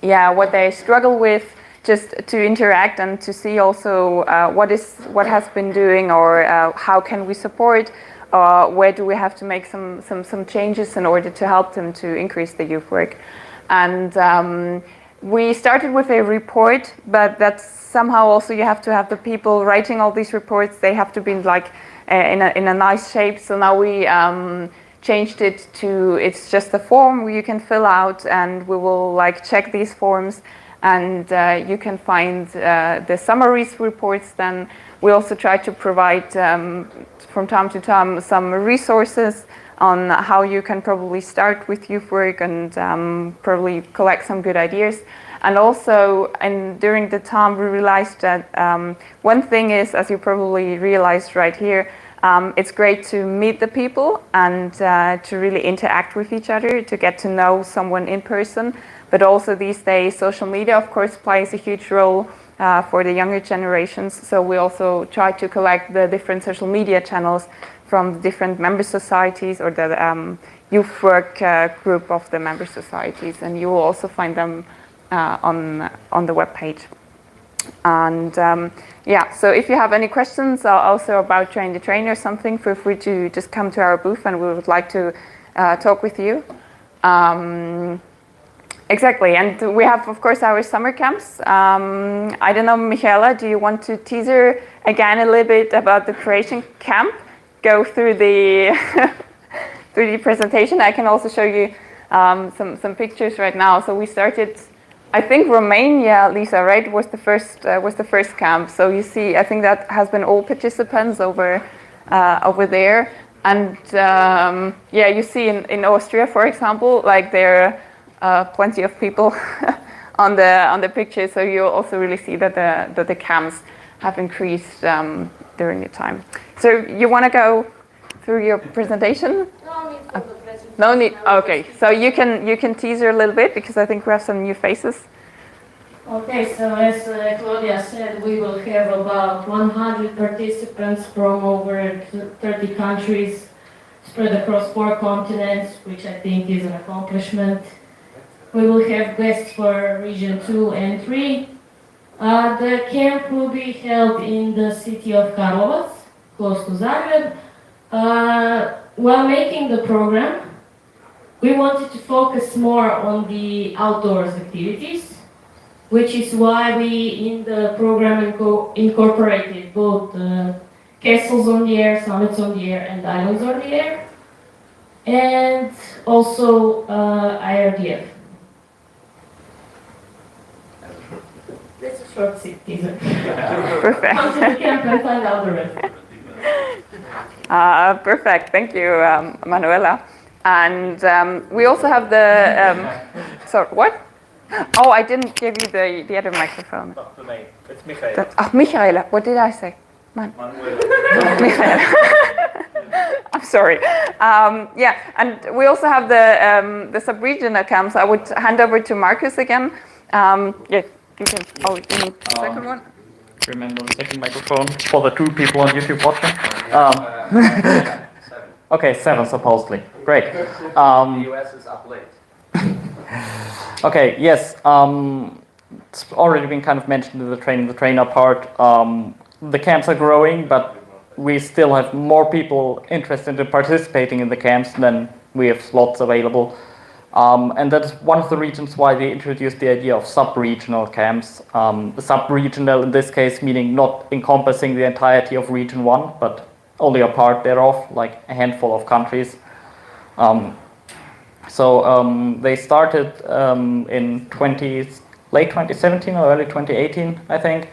what they struggle with, just to interact and to see also what has been doing, or how can we support, where do we have to make some changes in order to help them to increase the youth work. And we started with a report, but that's somehow also you have to have the people writing all these reports, they have to be like in a nice shape. So now we changed it to, it's just a form where you can fill out, and we will like check these forms, and you can find the summaries reports. Then we also try to provide from time to time some resources on how you can probably start with youth work, and probably collect some good ideas. And also, during the time, we realized that one thing is, as you probably realized right here, it's great to meet the people and to really interact with each other, to get to know someone in person. But also these days, social media, of course, plays a huge role for the younger generations. So we also try to collect the different social media channels from the different member societies, or the youth work group of the member societies, and you will also find them on the webpage. And so if you have any questions also about Train the Train or something, feel free to just come to our booth, and we would like to talk with you. Exactly, and we have, of course, our summer camps. I don't know, Michaela, do you want to teaser again a little bit about the Croatian camp? Go through the through the presentation. I can also show you some pictures right now. So we started, I think Romania, Lisa, right, was the first camp. So you see, I think that has been all participants over there. And you see in Austria, for example, like there are plenty of people on the picture. So you also really see that the camps have increased during the time. So you want to go through your presentation? No need. Okay, so you can teaser a little bit, because I think we have some new faces. Okay, so as Claudia said, we will have about 100 participants from over 30 countries spread across 4 continents, which I think is an accomplishment. We will have guests for Region 2 and 3. The camp will be held in the city of Karlovac, close to Zagreb. While making the program, we wanted to focus more on the outdoors activities, which is why we, in the program, incorporated both castles on the air, summits on the air, and islands on the air, and also IRDF. This is a short teaser. Perfect. Come to the camp and find out the rest. Perfect, thank you, Manuela. And we also have the, sorry, what? Oh, I didn't give you the other microphone. Not the name, it's Michaela. Michaela, what did I say? Michaela. I'm sorry. And we also have the sub-regional camps. I would hand over to Marcus again. You can, you need the second one? Remember the second microphone for the 2 people on YouTube watching. Okay, 7 supposedly. Great. The US is up late. Okay, yes. It's already been kind of mentioned in the training, the trainer part. The camps are growing, but we still have more people interested in participating in the camps than we have slots available. And that's one of the reasons why they introduced the idea of sub-regional camps. Sub-regional in this case meaning not encompassing the entirety of Region 1, but only a part thereof, like a handful of countries. They started in late 2017 or early 2018, I think.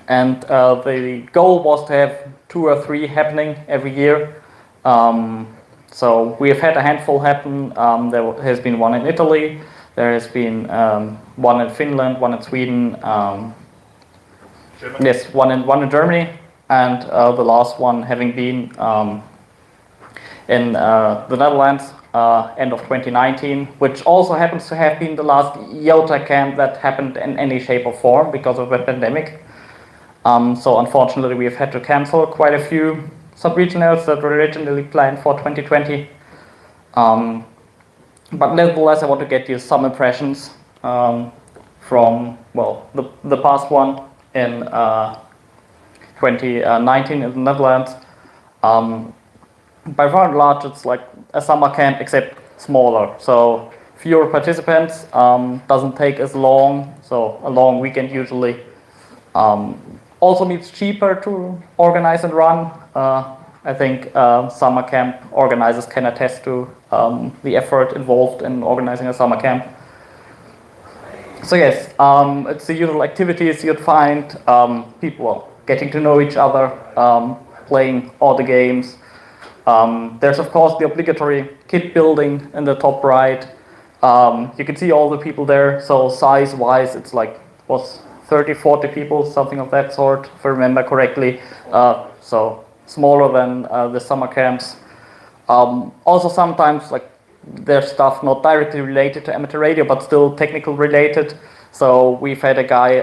And the goal was to have 2 or 3 happening every year. So we have had a handful happen. There has been one in Italy. There has been one in Finland, one in Sweden. Yes, one in Germany, and the last one having been in the Netherlands, end of 2019, which also happens to have been the last IOTA camp that happened in any shape or form because of the pandemic. So unfortunately, we have had to cancel quite a few sub-regionals that were originally planned for 2020. But nevertheless, I want to get you some impressions from, well, the past one in 2019 in the Netherlands. By far and large, it's like a summer camp, except smaller. So fewer participants, doesn't take as long, so a long weekend usually. Also means cheaper to organize and run. I think summer camp organizers can attest to the effort involved in organizing a summer camp. So yes, it's the usual activities you'd find, people getting to know each other, playing all the games. There's of course the obligatory kit building in the top right. You can see all the people there, so size-wise it's like, was 30, 40 people, something of that sort, if I remember correctly. So smaller than the summer camps. Also sometimes like there's stuff not directly related to amateur radio, but still technical related. So we've had a guy,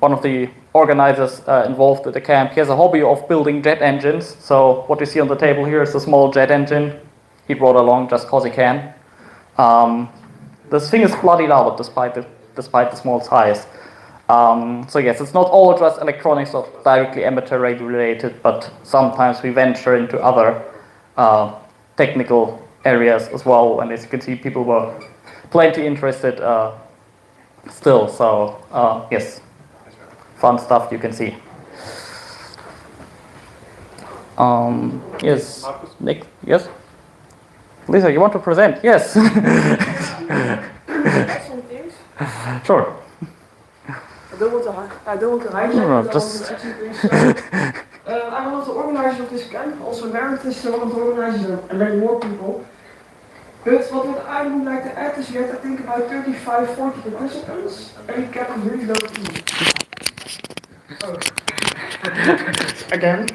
one of the organizers involved at the camp. He has a hobby of building jet engines. So what you see on the table here is a small jet engine. He brought along just cause he can. This thing is bloody loud despite the small size. So yes, it's not all just electronics or directly amateur radio related, but sometimes we venture into other technical areas as well. And as you can see, people were plenty interested still. So yes, fun stuff you can see. Yes, Nick, yes? Lisa, you want to present? Yes. Sure. I don't want to hide. No, just... I'm one of the organizers of this camp, also emeritus one of the organizers and many more people. But what I would like to add is we had, I think, about 35, 40 participants, and the camp is really low key. Oh. Again.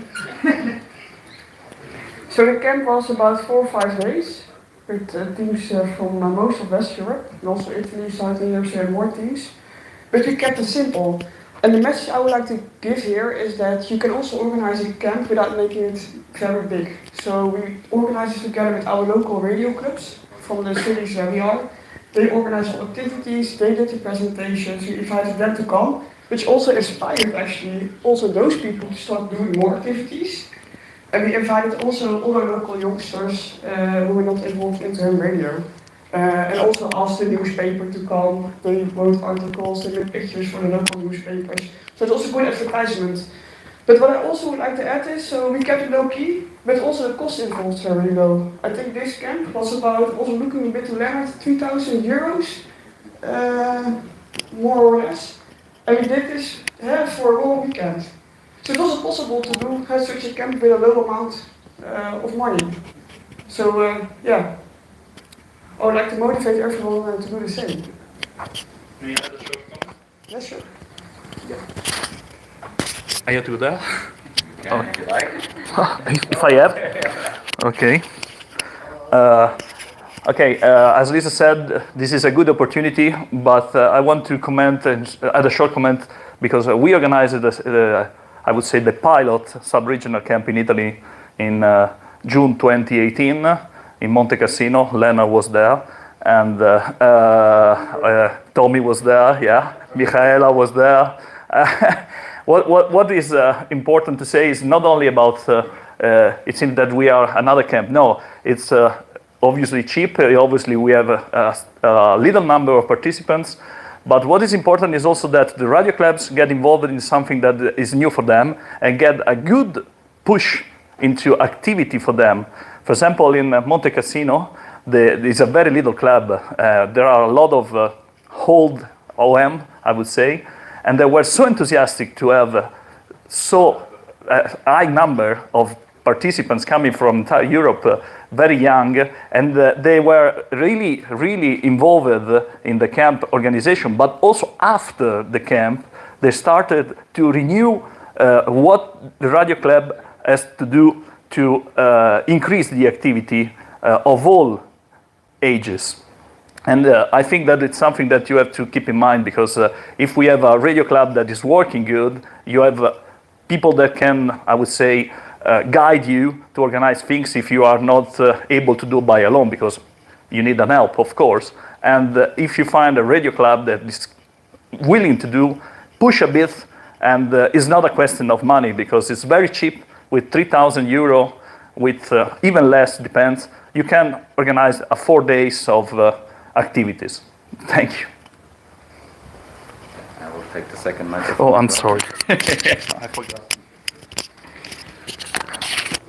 So the camp was about 4 or 5 days, with teams from most of West Europe, and also Italy, Southern Europe, and more teams. But we kept it simple. And the message I would like to give here is that you can also organize a camp without making it very big. So we organize it together with our local radio clubs from the cities where we are. They organize all activities, they did the presentations, we invited them to come, which also inspired actually also those people to start doing more activities. And we invited also other local youngsters who were not involved in ham radio. And also asked the newspaper to come. They wrote articles, they made pictures for the local newspapers. So it's also good advertisement. But what I also would like to add is, so we kept it low key, but also the cost involved are very low. I think this camp was about, also looking a bit to Leonard, 3,000 euros, more or less. And we did this for a whole weekend. So it wasn't possible to do such a camp with a low amount of money. So yeah. I would like to motivate everyone to do the same. May I add a short comment? Yes, sure. Yeah. I have to do that? Yeah, if you like. If I have? Okay. Okay, as Lisa said, this is a good opportunity, but I want to comment and add a short comment because we organized, I would say, the pilot sub-regional camp in Italy in June 2018. In Monte Cassino. Lena was there, and Tommy was there, yeah, Michaela was there. What is important to say is not only about it seems that we are another camp. No, it's obviously cheap. Obviously, we have a little number of participants. But what is important is also that the radio clubs get involved in something that is new for them and get a good push into activity for them. For example, in Monte Cassino, it's a very little club. There are a lot of old OM, I would say, and they were so enthusiastic to have so high number of participants coming from Europe, very young, and they were really, really involved in the camp organization. But also after the camp, they started to renew what the radio club has to do to increase the activity of all ages. And I think that it's something that you have to keep in mind, because if we have a radio club that is working good, you have people that can, I would say, guide you to organize things if you are not able to do by alone, because you need an help, of course. And if you find a radio club that is willing to do, push a bit, and it's not a question of money, because it's very cheap. With 3,000 euro, with even less, depends, you can organize 4 days of activities. Thank you. I will take the second microphone. Oh, I'm sorry. I forgot.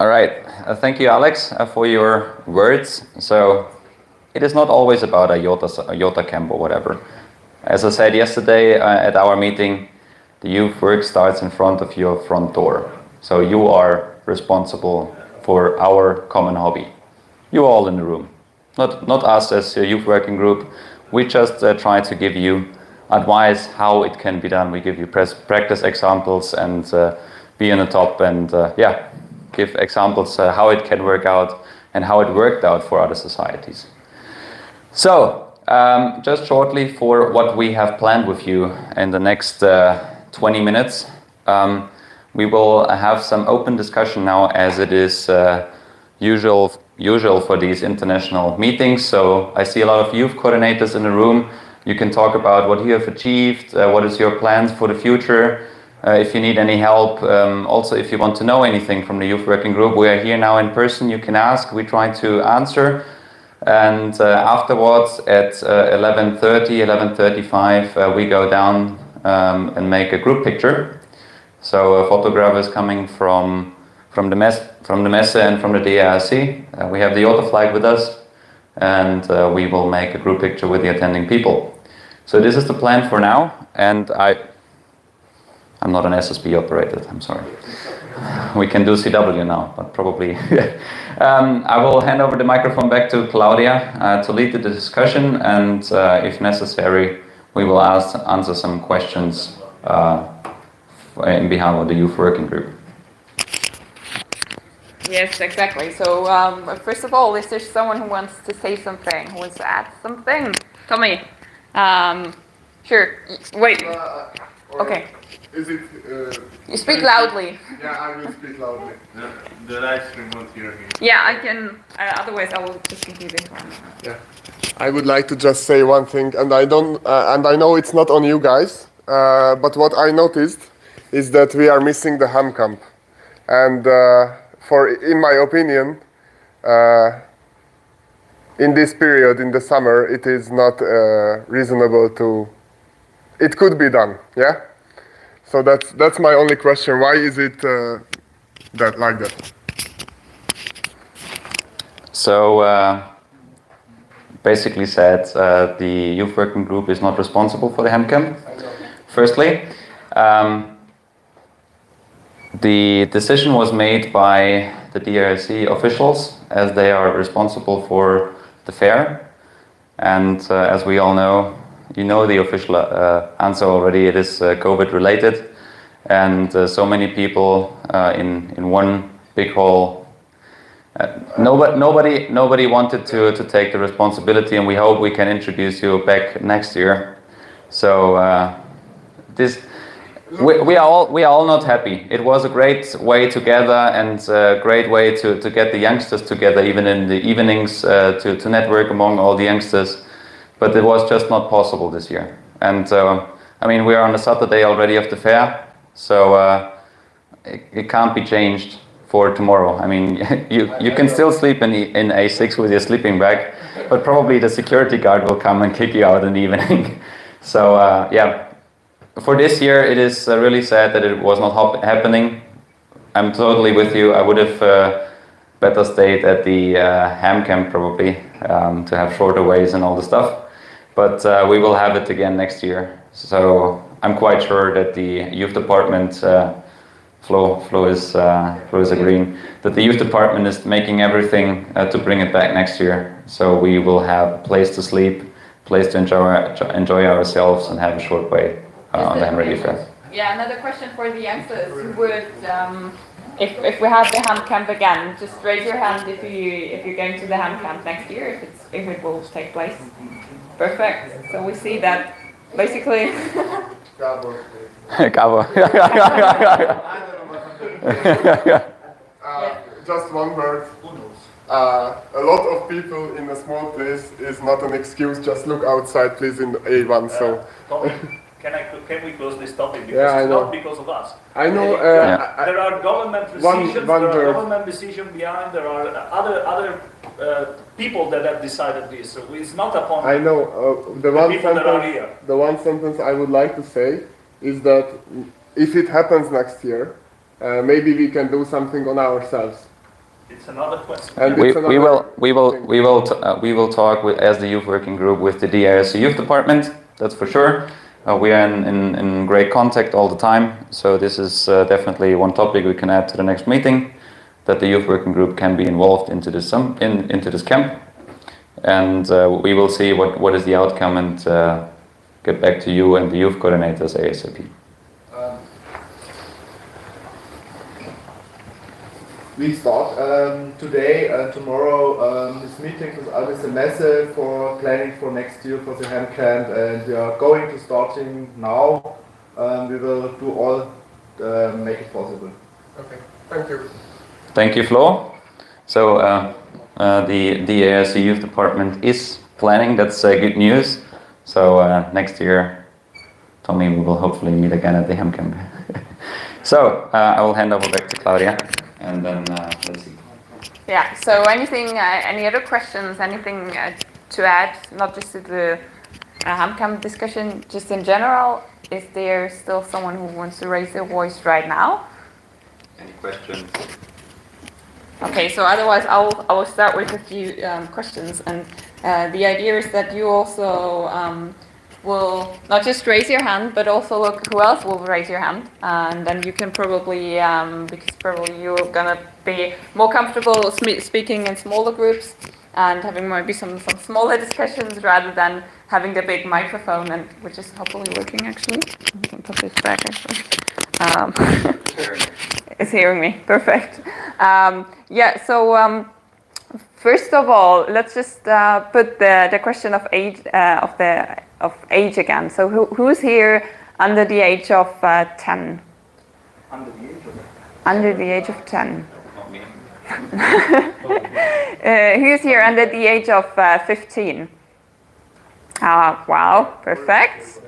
All right. Thank you, Alex, for your words. So it is not always about a Yota camp or whatever. As I said yesterday at our meeting, the youth work starts in front of your front door. So you are responsible for our common hobby. You all in the room. Not us as a youth working group. We just try to give you advice how it can be done. We give you practice examples and be on the top and give examples how it can work out and how it worked out for other societies. So, just shortly for what we have planned with you in the next 20 minutes. We will have some open discussion now, as it is usual for these international meetings. So I see a lot of youth coordinators in the room. You can talk about what you have achieved, what is your plans for the future, if you need any help. Also, if you want to know anything from the youth working group, we are here now in person. You can ask. We try to answer. And afterwards at 11:30, 11:35, we go down and make a group picture. So photographers coming from the Messe and from the DRC. We have the Yota flag with us, and we will make a group picture with the attending people. So this is the plan for now, and I'm not an SSB operator, I'm sorry. We can do CW now, but probably. I will hand over the microphone back to Claudia to lead the discussion, and if necessary, we will answer some questions in behalf of the youth working group. Yes, exactly. So first of all, is there someone who wants to say something, who wants to add something? Tommy, sure. Wait. Okay. Is it? You speak loudly. Yeah, I will speak loudly. The live stream won't hear me. Yeah, I can. Otherwise, I will just give you this one. Yeah. I would like to just say one thing, and I know it's not on you guys, but what I noticed is that we are missing the ham camp, and in my opinion, in this period in the summer, it is not reasonable to. It could be done, yeah. So that's my only question. Why is it that like that? So basically said, the youth working group is not responsible for the ham camp. Firstly, the decision was made by the DRC officials, as they are responsible for the fair. And as we all know, you know the official answer already. It is COVID related, and so many people in one big hall. Nobody wanted to take the responsibility, and we hope we can introduce you back next year. So we are all not happy. It was a great way together, and a great way to get the youngsters together, even in the evenings, to network among all the youngsters. But it was just not possible this year. And I mean, we are on a Saturday already of the fair, so it can't be changed for tomorrow. I mean, you can still sleep in A6 with your sleeping bag, but probably the security guard will come and kick you out in the evening. So yeah, for this year, it is really sad that it was not happening. I'm totally with you. I would have better stayed at the ham camp probably to have shorter ways and all the stuff. But we will have it again next year. So I'm quite sure that the youth department, Flo is agreeing, that the youth department is making everything to bring it back next year. So we will have a place to sleep, place to enjoy ourselves, and have a short way on the Ham Radio Fair. Yeah, another question for the youngsters who would, if we have the ham camp again, just raise your hand if you're going to the ham camp next year, if it will take place. Perfect. So we see that basically. Gabo. Just one word. A lot of people in a small place is not an excuse. Just look outside, please, in A1. So. Can we close this topic? Because Yeah, I it's know. not because of us. I know. There are government decisions. One there are word. government decisions behind. There are other people that have decided this. So it's not upon. I know. The one sentence I would like to say is that if it happens next year, maybe we can do something on ourselves. It's another question. And we will talk with, as the youth working group, with the DIRC youth department. That's for sure. We are in great contact all the time. So this is definitely one topic we can add to the next meeting, that the youth working group can be involved into this into this camp, and we will see what is the outcome and get back to you and the youth coordinators ASAP. We start today and tomorrow this meeting with Alice and Messe for planning for next year for the ham camp, and we are going to starting now. We will do all make it possible. Okay, thank you. Thank you, Flo. So the DARC youth department is planning. That's good news. So next year, Tommy, we will hopefully meet again at the ham camp. So I will hand over back to Claudia. And then let's see. Yeah, so anything, any other questions, anything to add, not just to the ham camp discussion, just in general? Is there still someone who wants to raise their voice right now? Any questions? Okay, so otherwise I will start with a few questions, and the idea is that you also will not just raise your hand, but also look who else will raise your hand, and then you can probably, because probably you're gonna be more comfortable speaking in smaller groups and having maybe some smaller discussions rather than having the big microphone, and which is hopefully working actually. I can put this back actually. It's hearing me, perfect. Yeah, so first of all, let's just put the question of age of age again. So who's here under the age of 10? Under the age of 10. Under the age of 10. Not me. Who's here under the age of 15? Wow, perfect.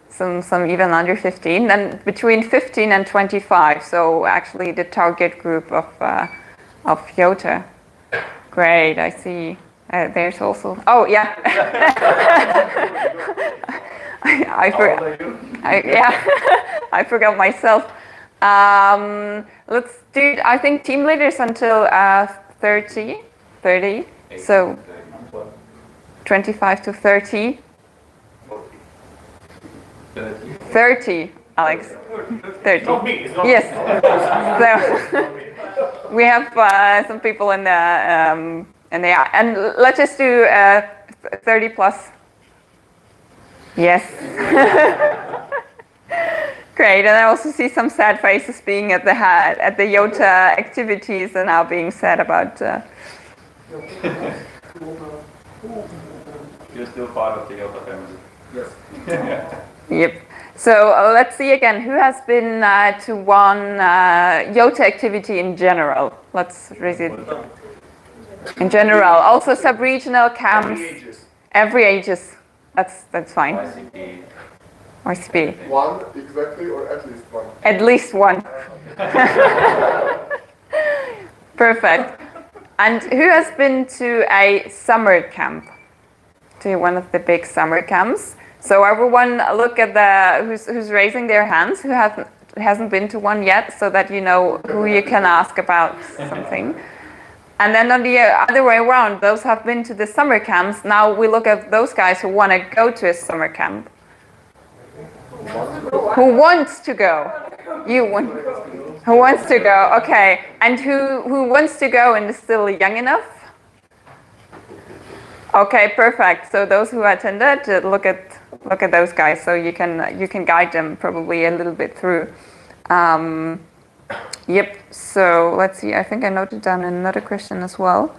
Some even under 15. Then between 15 and 25. So actually the target group of Jota. Great, I see. There's also. Oh yeah. I forgot myself. Let's do. I think team leaders until 30. So 25 to 30. 30, Alex. 30. Yes. So we have some people in the and let's just do 30 plus. Yes. Great, and I also see some sad faces being at the Jota activities and now being sad about. You're still part of the Jota family. Yes. Yep. So let's see again. Who has been to one Jota activity in general? Let's raise it. In general, also sub-regional camps. Every ages. That's fine. ICP. One exactly, or at least one? At least one. Perfect. And who has been to a summer camp? To one of the big summer camps? So everyone look at who's raising their hands, who hasn't been to one yet, so that you know who you can ask about something. And then on the other way around, those who have been to the summer camps, now we look at those guys who want to go to a summer camp. Who wants to go? Who wants to go? Okay. And who wants to go and is still young enough? Okay, perfect. So those who attended, look at those guys. So you can guide them probably a little bit through. Yep. So let's see. I think I noted down another question as well.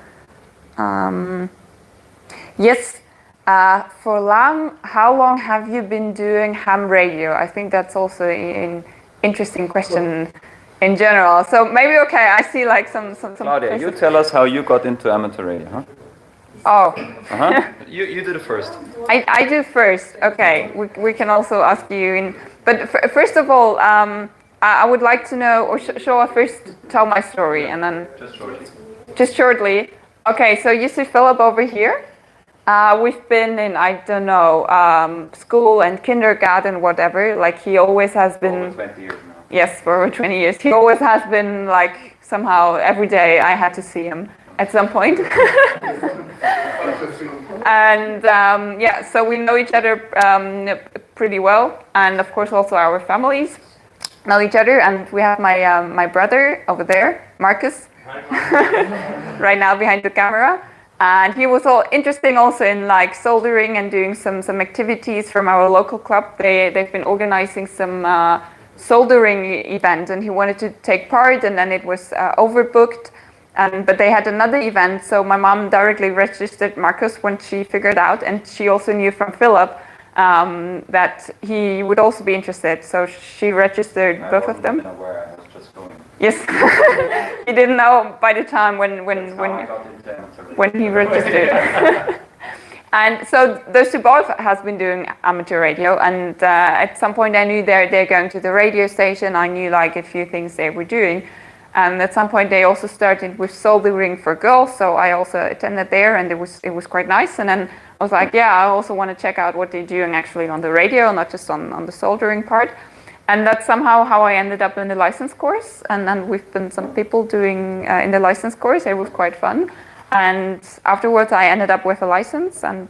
Yes. For LAM, how long have you been doing ham radio? I think that's also an interesting question. in general. So maybe okay. I see like some. Claudia, you tell us how you got into amateur radio, huh? Oh. You do the first. I do first. Okay, we can also ask you. But first of all, I would like to know, or shall I first tell my story and then? Just shortly. Just shortly. Okay, so you see Philip over here. We've been in, I don't know, school and kindergarten, whatever. Like he always has been. Over 20 years now. Yes, for over 20 years. He always has been like somehow every day I had to see him at some point. And yeah, so we know each other pretty well, and of course also our families know each other. And we have my brother over there, Marcus, right now behind the camera. And he was all interesting also in like soldering and doing some activities from our local club. They've been organizing some soldering event, and he wanted to take part, and then it was overbooked. But they had another event, so my mom directly registered Marcus when she figured out, and she also knew from Philip that he would also be interested. So she registered both of them. I was just going. Yes, he didn't know by the time when he registered. And so those two both has been doing amateur radio, and at some point I knew they're going to the radio station. I knew like a few things they were doing. And at some point they also started with soldering for girls, so I also attended there, and it was quite nice. And then I was like, yeah, I also want to check out what they're doing actually on the radio, not just on the soldering part. And that's somehow how I ended up in the license course. And then we've been some people doing in the license course. It was quite fun. And afterwards I ended up with a license, and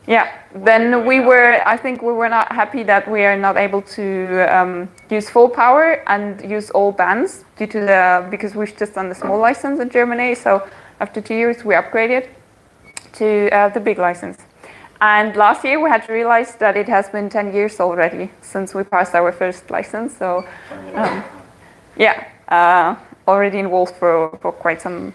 yeah, then I think we were not happy that we are not able to use full power and use all bands because we've just done the small license in Germany. So after 2 years we upgraded to the big license. And last year we had realized that it has been 10 years already since we passed our first license. So yeah, already involved for quite some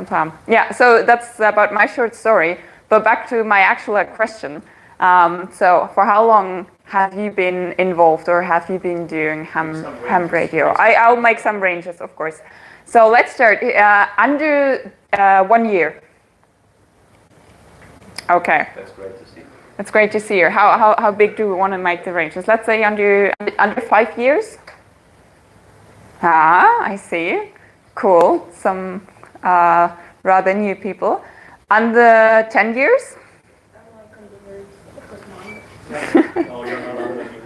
time. Yeah, so that's about my short story. But back to my actual question. So for how long have you been involved, or have you been doing ham radio? I'll make some ranges, of course. So let's start under 1 year. Okay. That's great to see. That's great to see. How big do we want to make the ranges? Let's say under 5 years. I see. Cool. Some rather new people. Under 10 years? No, you're not under. You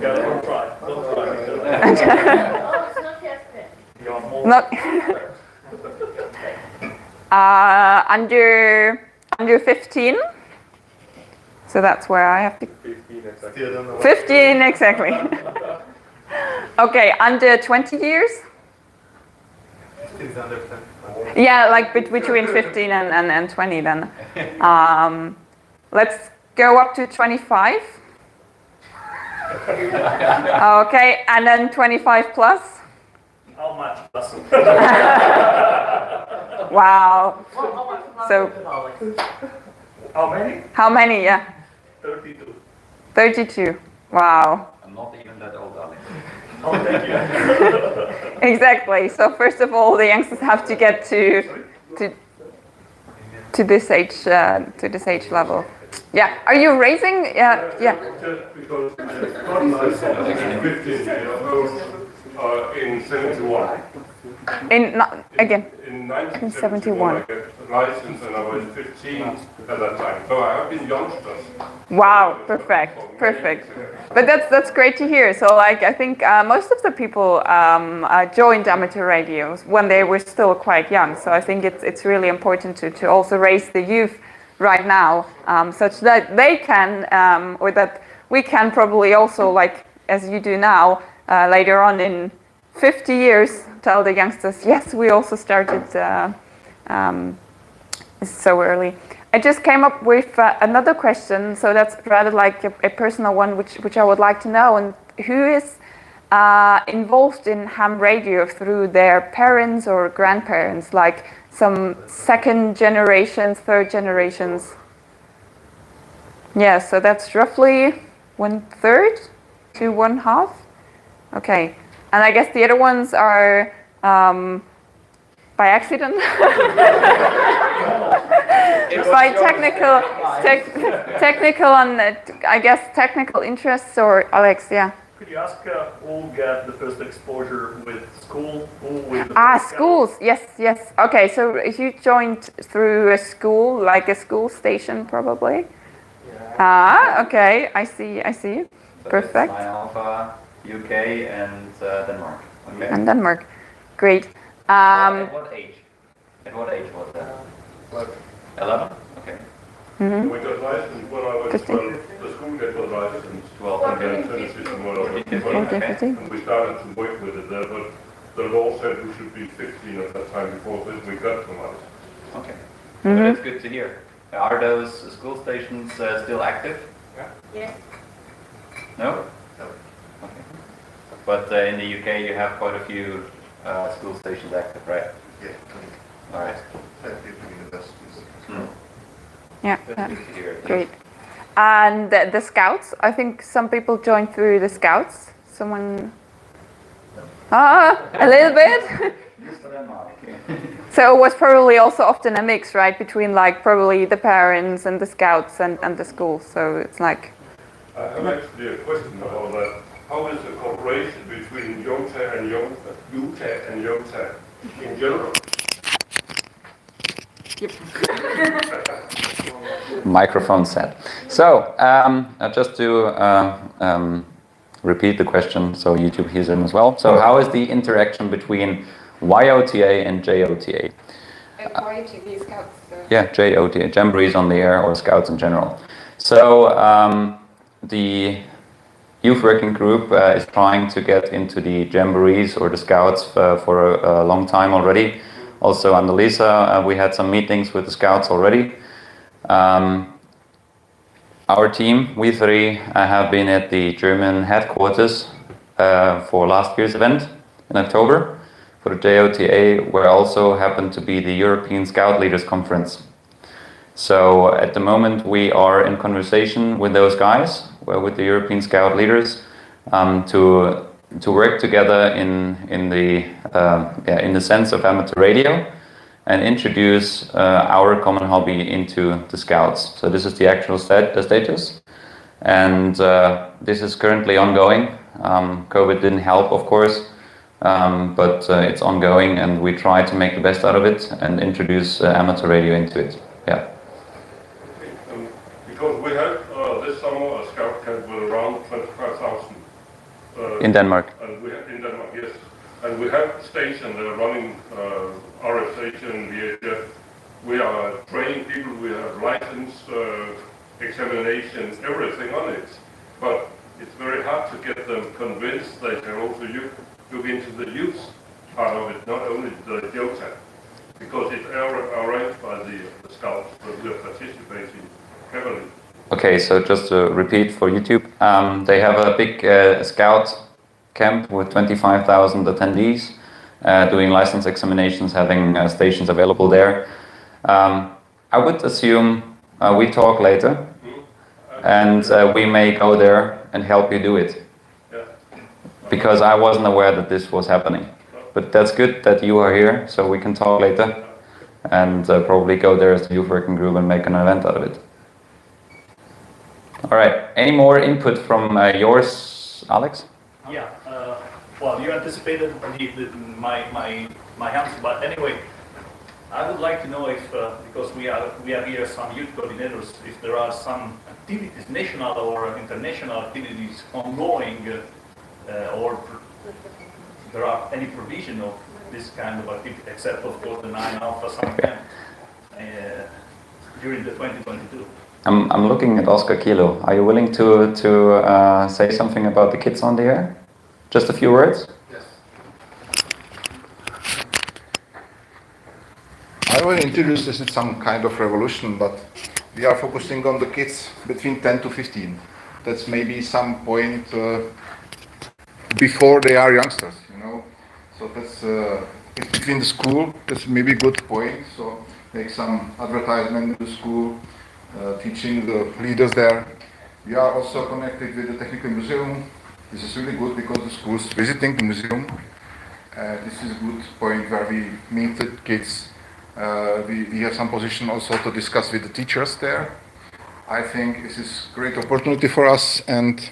gotta try. Don't try. Under 15. So that's where I have to. 15 exactly. Okay, under 20 years. Yeah, like between 15 and 20 then. Let's go up to 25. Okay, and then 25 plus. How much plus? Wow. So. How many? How many? Yeah. 32. 32. Wow. I'm not even that old, darling. Oh, thank you. Exactly. So first of all, the youngsters have to get to this age level. Yeah. Are you raising? Yeah. Because in 71. In 1971, I got a license and I was 15 at that time. So I have been youngsters. Wow, perfect. But that's great to hear. So like I think most of the people joined amateur radios when they were still quite young. So I think it's really important to also raise the youth right now, such that they can or that we can probably also, like as you do now, later on in 50 years tell the youngsters, yes, we also started so early. I just came up with another question, so that's rather like a personal one, which I would like to know. And who is involved in ham radio through their parents or grandparents, like some second generations, third generations? Yeah, so that's roughly 1/3 to 1/2. Okay. And I guess the other ones are by accident. By technical and I guess technical interests, or Alex, yeah. Could you ask who got the first exposure with school? Who with Schools, yes. Okay, so if you joined through a school, like a school station probably. Yeah. Okay, I see. So Perfect. 9 Alpha, UK and Denmark. Okay. And Denmark, great. At what age? At what age was that? 11? Okay. Mm-hmm. We got licensed when I was 12. The school got licensed 12. And then finished it when I was 12. And we started to work with it there, but the law said we should be 15 at that time before we got the license. Okay. So that's good to hear. Are those school stations still active? Yes. No? No. Okay. But in the UK you have quite a few school stations active, right? Yeah. All right. Universities. Yeah, That's good to hear. great. And the scouts, I think some people joined through the scouts. Someone? A little bit. So it was probably also often a mix, right, between like probably the parents and the scouts and the school. So it's like. I have actually a question about that. How is the cooperation between YOTA and UTA and YOTA in general? Microphone set. So just to repeat the question so YouTube hears it as well. So how is the interaction between YOTA and JOTA? YOTA scouts. Yeah, JOTA, Jamborees on the Air or Scouts in general. So the youth working group is trying to get into the Jamborees or the Scouts for a long time already. Also under Lisa, we had some meetings with the Scouts already. Our team, we three, have been at the German headquarters for last year's event in October for the JOTA, where also happened to be the European Scout Leaders Conference. So at the moment we are in conversation with those guys, with the European Scout leaders, to work together in the sense of amateur radio and introduce our common hobby into the Scouts. So this is the actual status, and this is currently ongoing. COVID didn't help, of course, but it's ongoing, and we try to make the best out of it and introduce amateur radio into it. Yeah. Because we had this summer a scout camp with around 25,000. In Denmark. And we have, in Denmark, yes. And we have stations that are running RF station, VHF. We are training people, we have license, examinations, everything on it. But it's very hard to get them convinced they can also look into the youth part of it, not only the YOTA. Because it's arranged by the Scouts, but we are participating heavily. Okay, so just to repeat for YouTube, they have a big Scout camp with 25,000 attendees, doing license examinations, having stations available there. I would assume we talk later, and we may go there and help you do it. Because I wasn't aware that this was happening. But that's good that you are here, so we can talk later, and probably go there as the youth working group and make an event out of it. All right, any more input from yours, Alex? Yeah, well, you anticipated my answer, but anyway, I would like to know if, because we have here some youth coordinators, if there are some activities, national or international activities ongoing, or there are any provision of this kind of activity, except of course the 9 Alpha Summer Camp during the 2022. I'm looking at Oscar Kilo. Are you willing to say something about the kids on the air? Just a few words? Yes. I will introduce this as some kind of revolution, but we are focusing on the kids between 10 to 15. That's maybe some point before they are youngsters, you know. So that's it's between the school. That's maybe a good point. So make some advertisement in the school. Teaching the leaders there. We are also connected with the Technical Museum This is really good because the schools visiting the museum. This is a good point where we meet the kids. We have some position also to discuss with the teachers there. I think this is great opportunity for us, and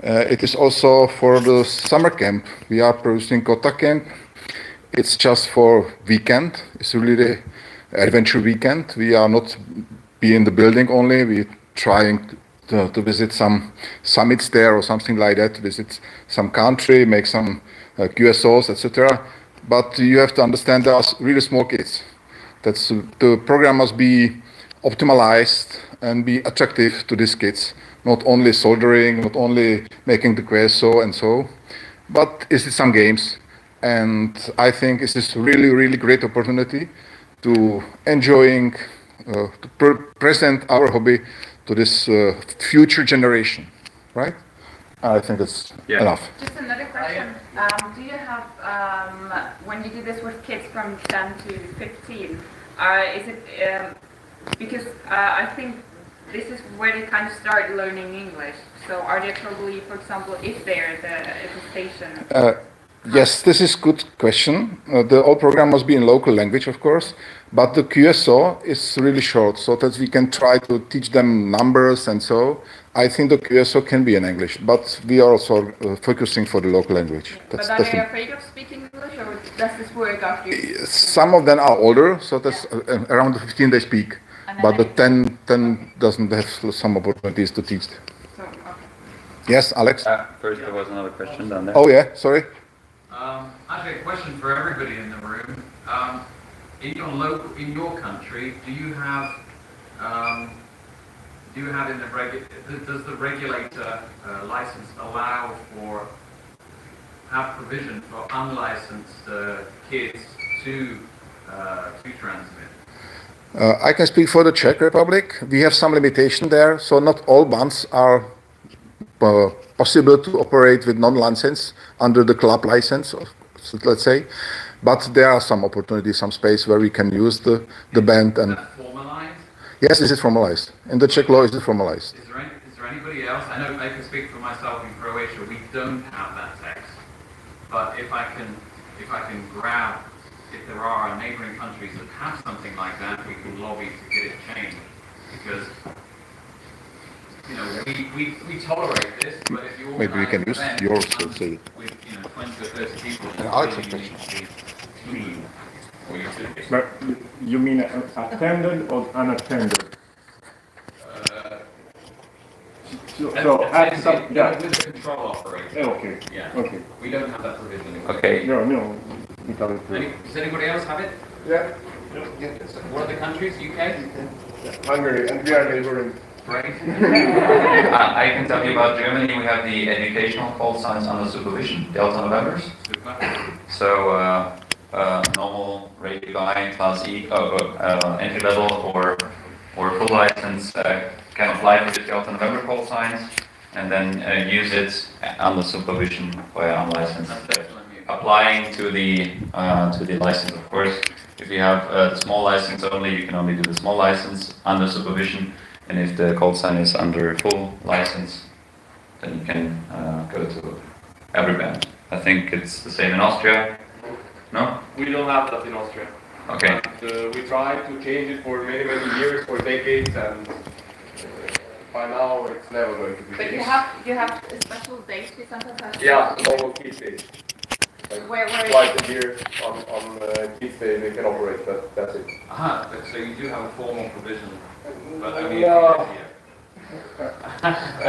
it is also for the summer camp. We are producing Kota camp. It's just for weekend. It's really the adventure weekend. We are not be in the building only. We're trying to visit some summits there or something like that, visit some country, make some QSOs, etc. But you have to understand there are really small kids. The program must be optimized and be attractive to these kids. Not only soldering, not only making the QSO and so, but is it some games. And I think this is really, really great opportunity to enjoying, to present our hobby to this future generation, right? I think that's enough. Just another question. Do you have, when you do this with kids from 10 to 15, is it, because I think this is where they kind of start learning English. So are they probably, for example, if they're at the station? Yes, this is good question. The whole program must be in local language, of course, but the QSO is really short, so that we can try to teach them numbers and so. I think the QSO can be in English, but we are also focusing for the local language. But are they afraid of speaking English, or does this work after you? Some of them are older, so that's around 15 they speak, but the 10 doesn't have some opportunities to teach. So, okay. Yes, Alex? First there was another question down there. Oh yeah, sorry. Actually, a question for everybody in the room. In your country, do you have does the regulator license allow for have provision for unlicensed kids to transmit? I can speak for the Czech Republic. We have some limitation there, so not all bands are possible to operate with non-license under the club license, let's say. But there are some opportunities, some space where we can use the band. And formalized? Yes, this is formalized. In the Czech law, it is formalized. Is there anybody else? I know I can speak for myself in Croatia. We don't have that text. But if I can grab, if there are neighboring countries that have something like that, we can lobby to get it changed. Because we tolerate this, but if you maybe we can use yours to say. With 20 or 30 people, Alex, question. But you mean attended or unattended? With the control operator. Okay. Yeah. Okay. We don't have that provision. Okay. No. Does anybody else have it? Yeah. What are the countries? UK? Hungary, and we are neighboring. Great. I can tell you about Germany. We have the educational call signs under supervision, Delta Novembers. So normal radio guy, class E, entry level or full license can apply for the Delta November call signs and then use it under supervision by unlicensed. Applying to the license, of course. If you have a small license only, you can only do the small license under supervision. And if the call sign is under full license, then you can go to every band. I think it's the same in Austria. No? We don't have that in Austria. Okay. And, we tried to change it for many years, for decades, and by now it's never going to be But changed. you have a special date you sometimes have? Yeah, normal Kids Day. Where Twice a year on Kids Day they can operate, but that's it. So you do have a formal provision. But I mean, Yeah.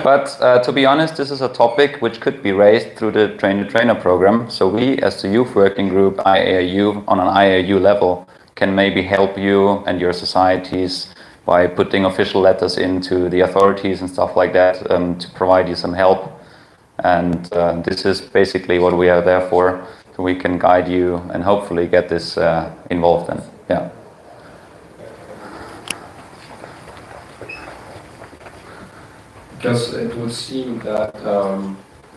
But to be honest, this is a topic which could be raised through the trainer program. So we, as the youth working group, IAU, on an IAU level, can maybe help you and your societies by putting official letters into the authorities and stuff like that to provide you some help. And this is basically what we are there for, so we can guide you and hopefully get this involved in. Yeah. Because it would seem that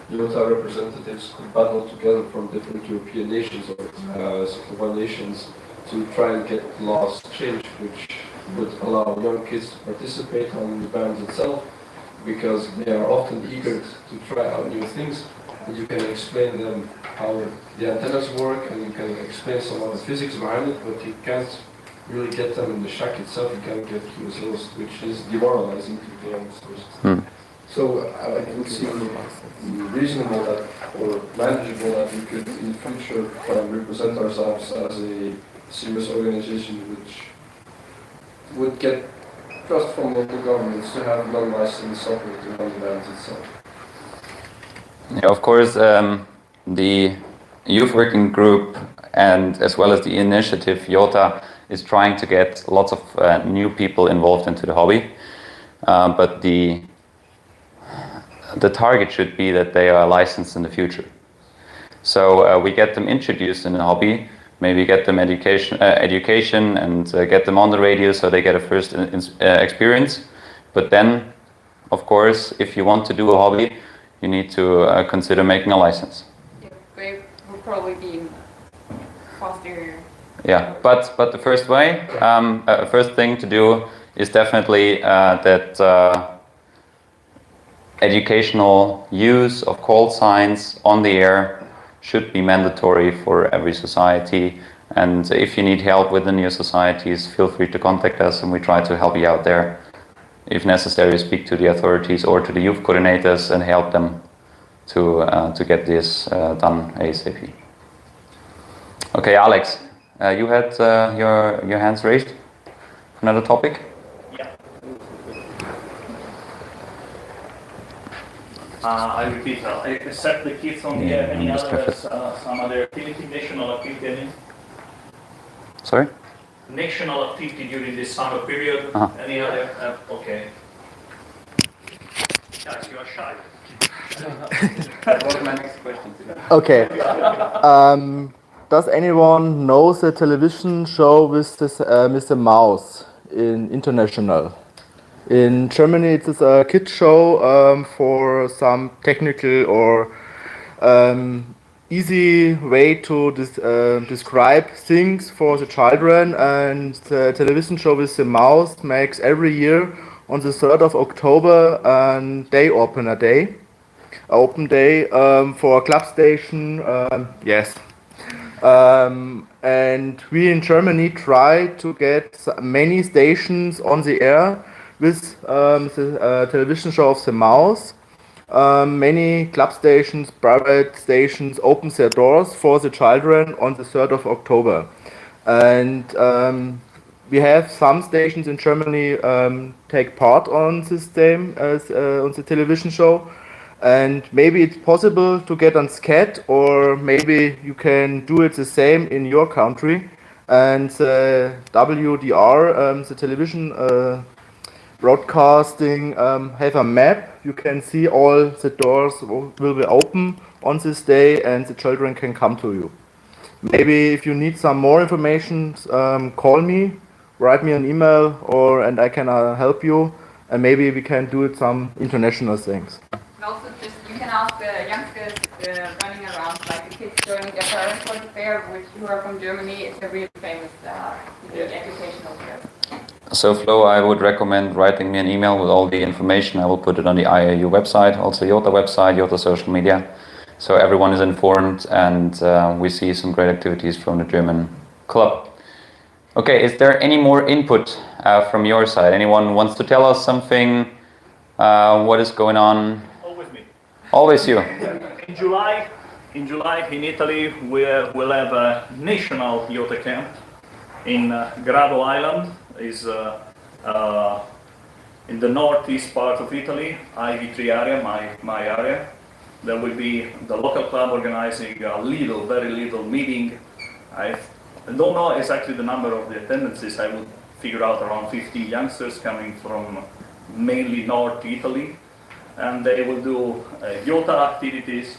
Utah representatives could battle together from different European nations or Second nations to try and get laws changed, which would allow young kids to participate on the bands itself, because they are often eager to try out new things, and you can explain them how the antennas work, and you can explain some of the physics behind it, but you can't really get them in the shack itself. You can't get results, which is demoralizing to the youngsters. So it would seem reasonable that, or manageable that we could in the future represent ourselves as a serious organization which would get trust from local governments to have non-licensed software to run the bands itself. Yeah, of course, the youth working group and as well as the initiative YOTA is trying to get lots of new people involved into the hobby, but the target should be that they are licensed in the future. So we get them introduced in the hobby, maybe get them education and get them on the radio so they get a first experience. But then, of course, if you want to do a hobby, you need to consider making a license. Yeah, they will probably be faster. Yeah, but the first first thing to do is definitely that educational use of call signs on the air should be mandatory for every society. And if you need help within your societies, feel free to contact us and we try to help you out there. If necessary, speak to the authorities or to the youth coordinators and help them to get this done ASAP. Okay, Alex, you had your hands raised for another topic? I repeat, except the kids on the air, any other, some other activity, national activity, any? Sorry? National activity during this summer period, any other? Okay. Guys, you are shy. What was my next question? Okay. Does anyone know the television show with this Mr. Mouse in international? In Germany, it's a kids show for some technical or easy way to describe things for the children. And the television show with the mouse makes every year on the 3rd of October a day opener day, open day for a club station. Yes. And we in Germany try to get many stations on the air with the television show of the mouse. Many club stations, private stations open their doors for the children on the 3rd of October. And we have some stations in Germany take part on this game on the television show. And maybe it's possible to get on SCAT, or maybe you can do it the same in your country. And WDR, the television broadcasting, have a map. You can see all the doors will be open on this day and the children can come to you. Maybe if you need some more information, call me, write me an email, and I can help you. And maybe we can do some international things. Also, you can ask the youngsters running around, like the kids joining their parents for the fair, who are from Germany. It's a really famous educational fair. So Flo, I would recommend writing me an email with all the information. I will put it on the IAU website, also YOTA website, YOTA social media. So everyone is informed and we see some great activities from the German club. Okay, is there any more input from your side? Anyone wants to tell us something? What is going on? Always me. Always you. In July in Italy, we'll have a national YOTA camp in Grado Island. Is in the northeast part of Italy, IV3 area, my area. There will be the local club organizing a very little meeting. I don't know exactly the number of the attendances. I would figure out around 15 youngsters coming from mainly North Italy, and they will do YOTA activities,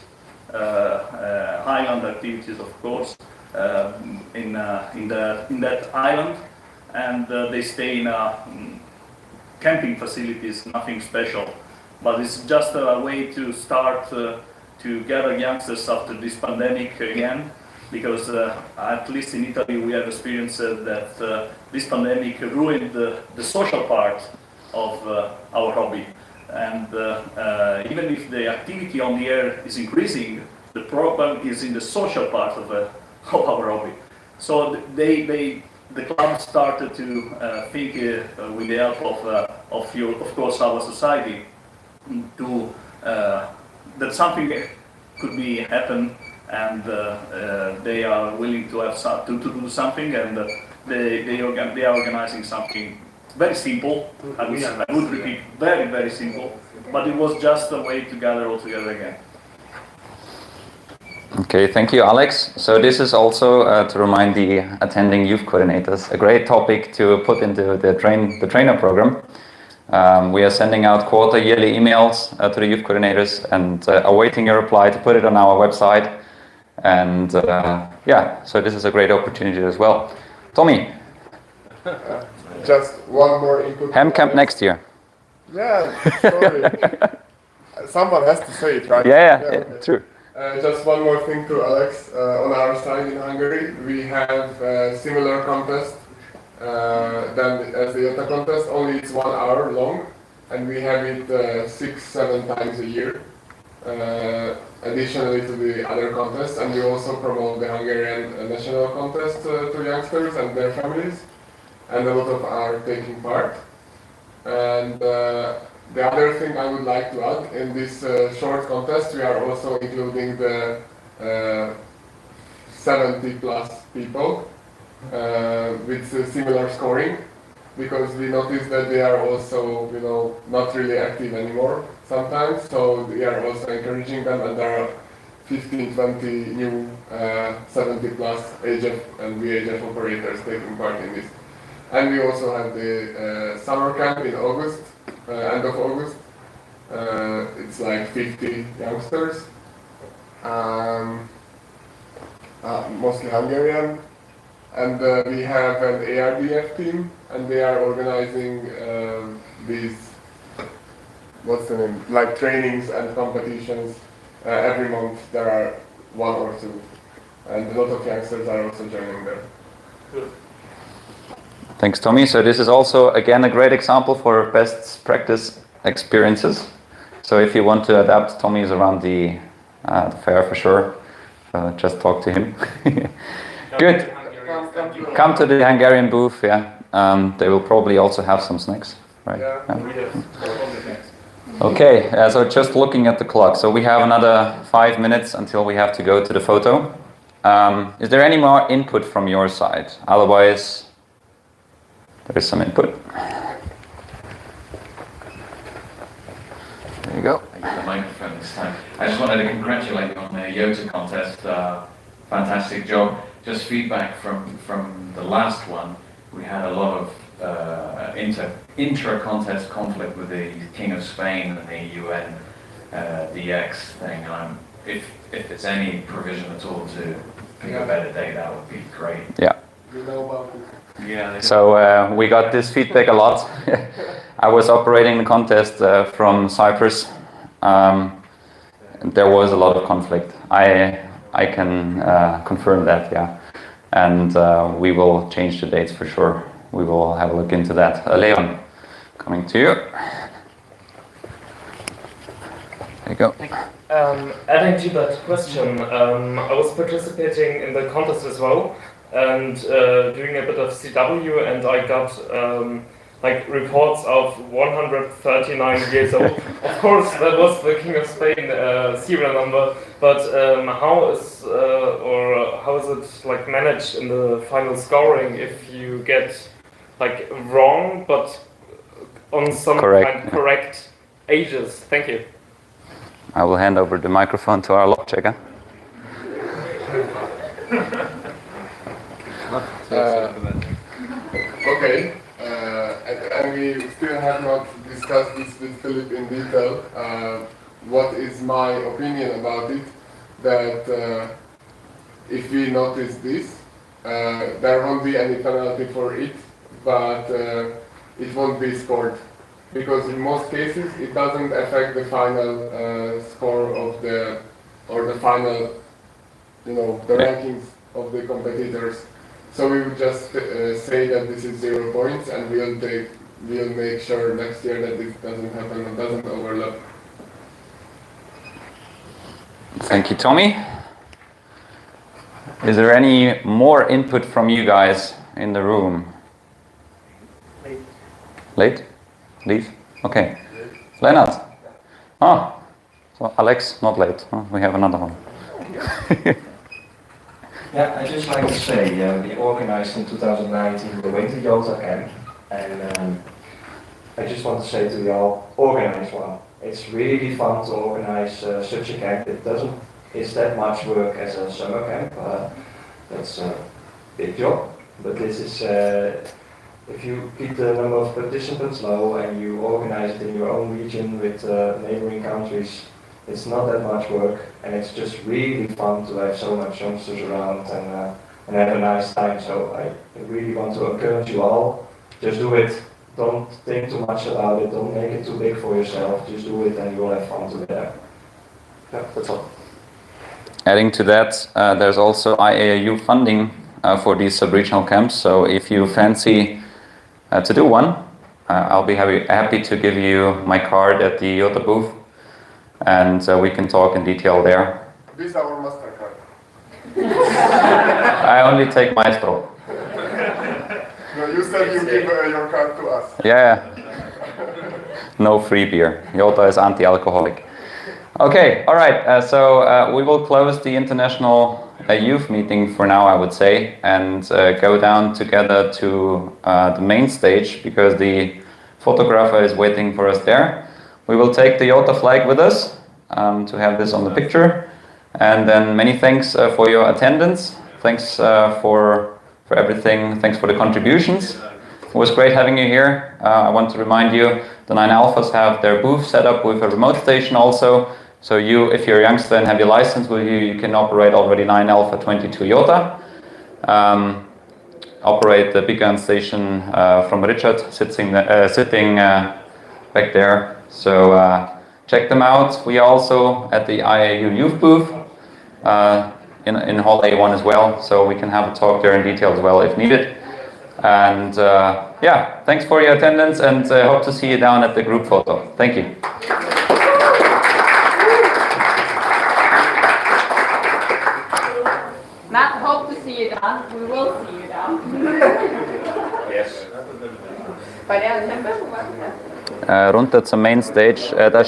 highland activities, of course, in that island. And they stay in camping facilities, nothing special. But it's just a way to start to gather youngsters after this pandemic again, because at least in Italy we have experienced that this pandemic ruined the social part of our hobby. And even if the activity on the air is increasing, the problem is in the social part of our hobby. So the club started to think with the help of course, our society, to that something could be happen, and they are willing to have to do something, and they are organizing something very simple. I would repeat, very simple, but it was just a way to gather all together again. Okay, thank you, Alex. So this is also to remind the attending youth coordinators, a great topic to put into the trainer program. We are sending out quarter-yearly emails to the youth coordinators and awaiting your reply to put it on our website. And yeah, so this is a great opportunity as well. Tommy. Just one more input. Ham camp next year. Yeah, sorry. Someone has to say it, right? Yeah, okay. True. Just one more thing to Alex. On our side in Hungary, we have a similar contest than as the IOTA contest, only it's 1 hour long, and we have it 6-7 times a year, additionally to the other contests, and we also promote the Hungarian national contest to youngsters and their families, and a lot of are taking part. And the other thing I would like to add, in this short contest we are also including the 70 plus people with similar scoring, because we noticed that they are also, not really active anymore sometimes, so we are also encouraging them, and there are 15-20 new 70 plus HF and VHF operators taking part in this. And we also have the summer camp in August, end of August. It's like 50 youngsters, mostly Hungarian. And we have an ARDF team, and they are organizing these, what's the name, like trainings and competitions. Every month there are 1 or 2. And a lot of youngsters are also joining them. Good. Thanks, Tommy. So this is also, again, a great example for best practice experiences. So if you want to adapt, Tommy is around the fair for sure. Just talk to him. Good. Come to the Hungarian booth, yeah. They will probably also have some snacks, right? Yeah. Okay, so just looking at the clock. So we have another 5 minutes until we have to go to the photo. Is there any more input from your side? Otherwise, there is some input. There you go. Thank you for the microphone this time. I just wanted to congratulate you on the IOTA contest. Fantastic job. Just feedback from the last one. We had a lot of intra-contest conflict with the King of Spain and the UN DX thing. If there's any provision at all to pick a better day, that would be great. Yeah. You know about it. Yeah. So we got this feedback a lot. I was operating the contest from Cyprus. There was a lot of conflict. I can confirm that, yeah. And we will change the dates for sure. We will have a look into that. Leon, coming to you. There you go. Adding to that question, I was participating in the contest as well, and doing a bit of CW, and I got reports of 139 years old. Of course, that was the King of Spain serial number, but how is it managed in the final scoring if you get wrong, but on some correct ages? Thank you. I will hand over the microphone to our log checker. Okay, and we still have not discussed this with Philip in detail. What is my opinion about it? That if we notice this, there won't be any penalty for it, but it won't be scored. Because in most cases it doesn't affect the final score of the final, the rankings of the competitors. So we would just say that this is 0 points, and we'll make sure next year that this doesn't happen and doesn't Thank you, Tommy. Is there any more input from you guys in the room? Late? Leave? Okay. Leonard? Oh, so Alex, not late. Oh, we have another one. Yeah, I'd just like to say, we organized in 2019 the Winter Yota Camp, and I just want to say to y'all, organize one. It's really fun to organize such a camp. It's that much work as a summer camp. That's a big job, but this is, if you keep the number of participants low and you organize it in your own region with neighboring countries, it's not that much work, and it's just really fun to have so much youngsters around and have a nice time. So I really want to encourage you all, just do it. Don't think too much about it, don't make it too big for yourself, just do it and you'll have fun together. Yeah, that's all. Adding to that, there's also IAAU funding for these sub-regional camps, so if you fancy to do one, I'll be happy to give you my card at the Yota booth, and we can talk in detail there. Visa or MasterCard? I only take Maestro. No, you said you give your card to us. Yeah. No free beer. Yota is anti-alcoholic. Okay, all right. So we will close the international youth meeting for now, I would say, and go down together to the main stage because the photographer is waiting for us there. We will take the Yota flag with us to have this on the picture. And then many thanks for your attendance. Thanks for everything. Thanks for the contributions. It was great having you here. I want to remind you, the 9 Alphas have their booth set up with a remote station also. So you, if you're a youngster and have your license with you, you can operate already 9 Alpha 22 Yota. Operate the big gun station from Richard sitting back there. So check them out. We are also at the IAU youth booth in Hall A1 as well. So we can have a talk there in detail as well if needed. And yeah, thanks for your attendance and hope to see you down at the group photo. Thank you. Matt, hope to see you down. We will see you down. Yes. Bei der Lampe? Runter zur Main Stage. Da steht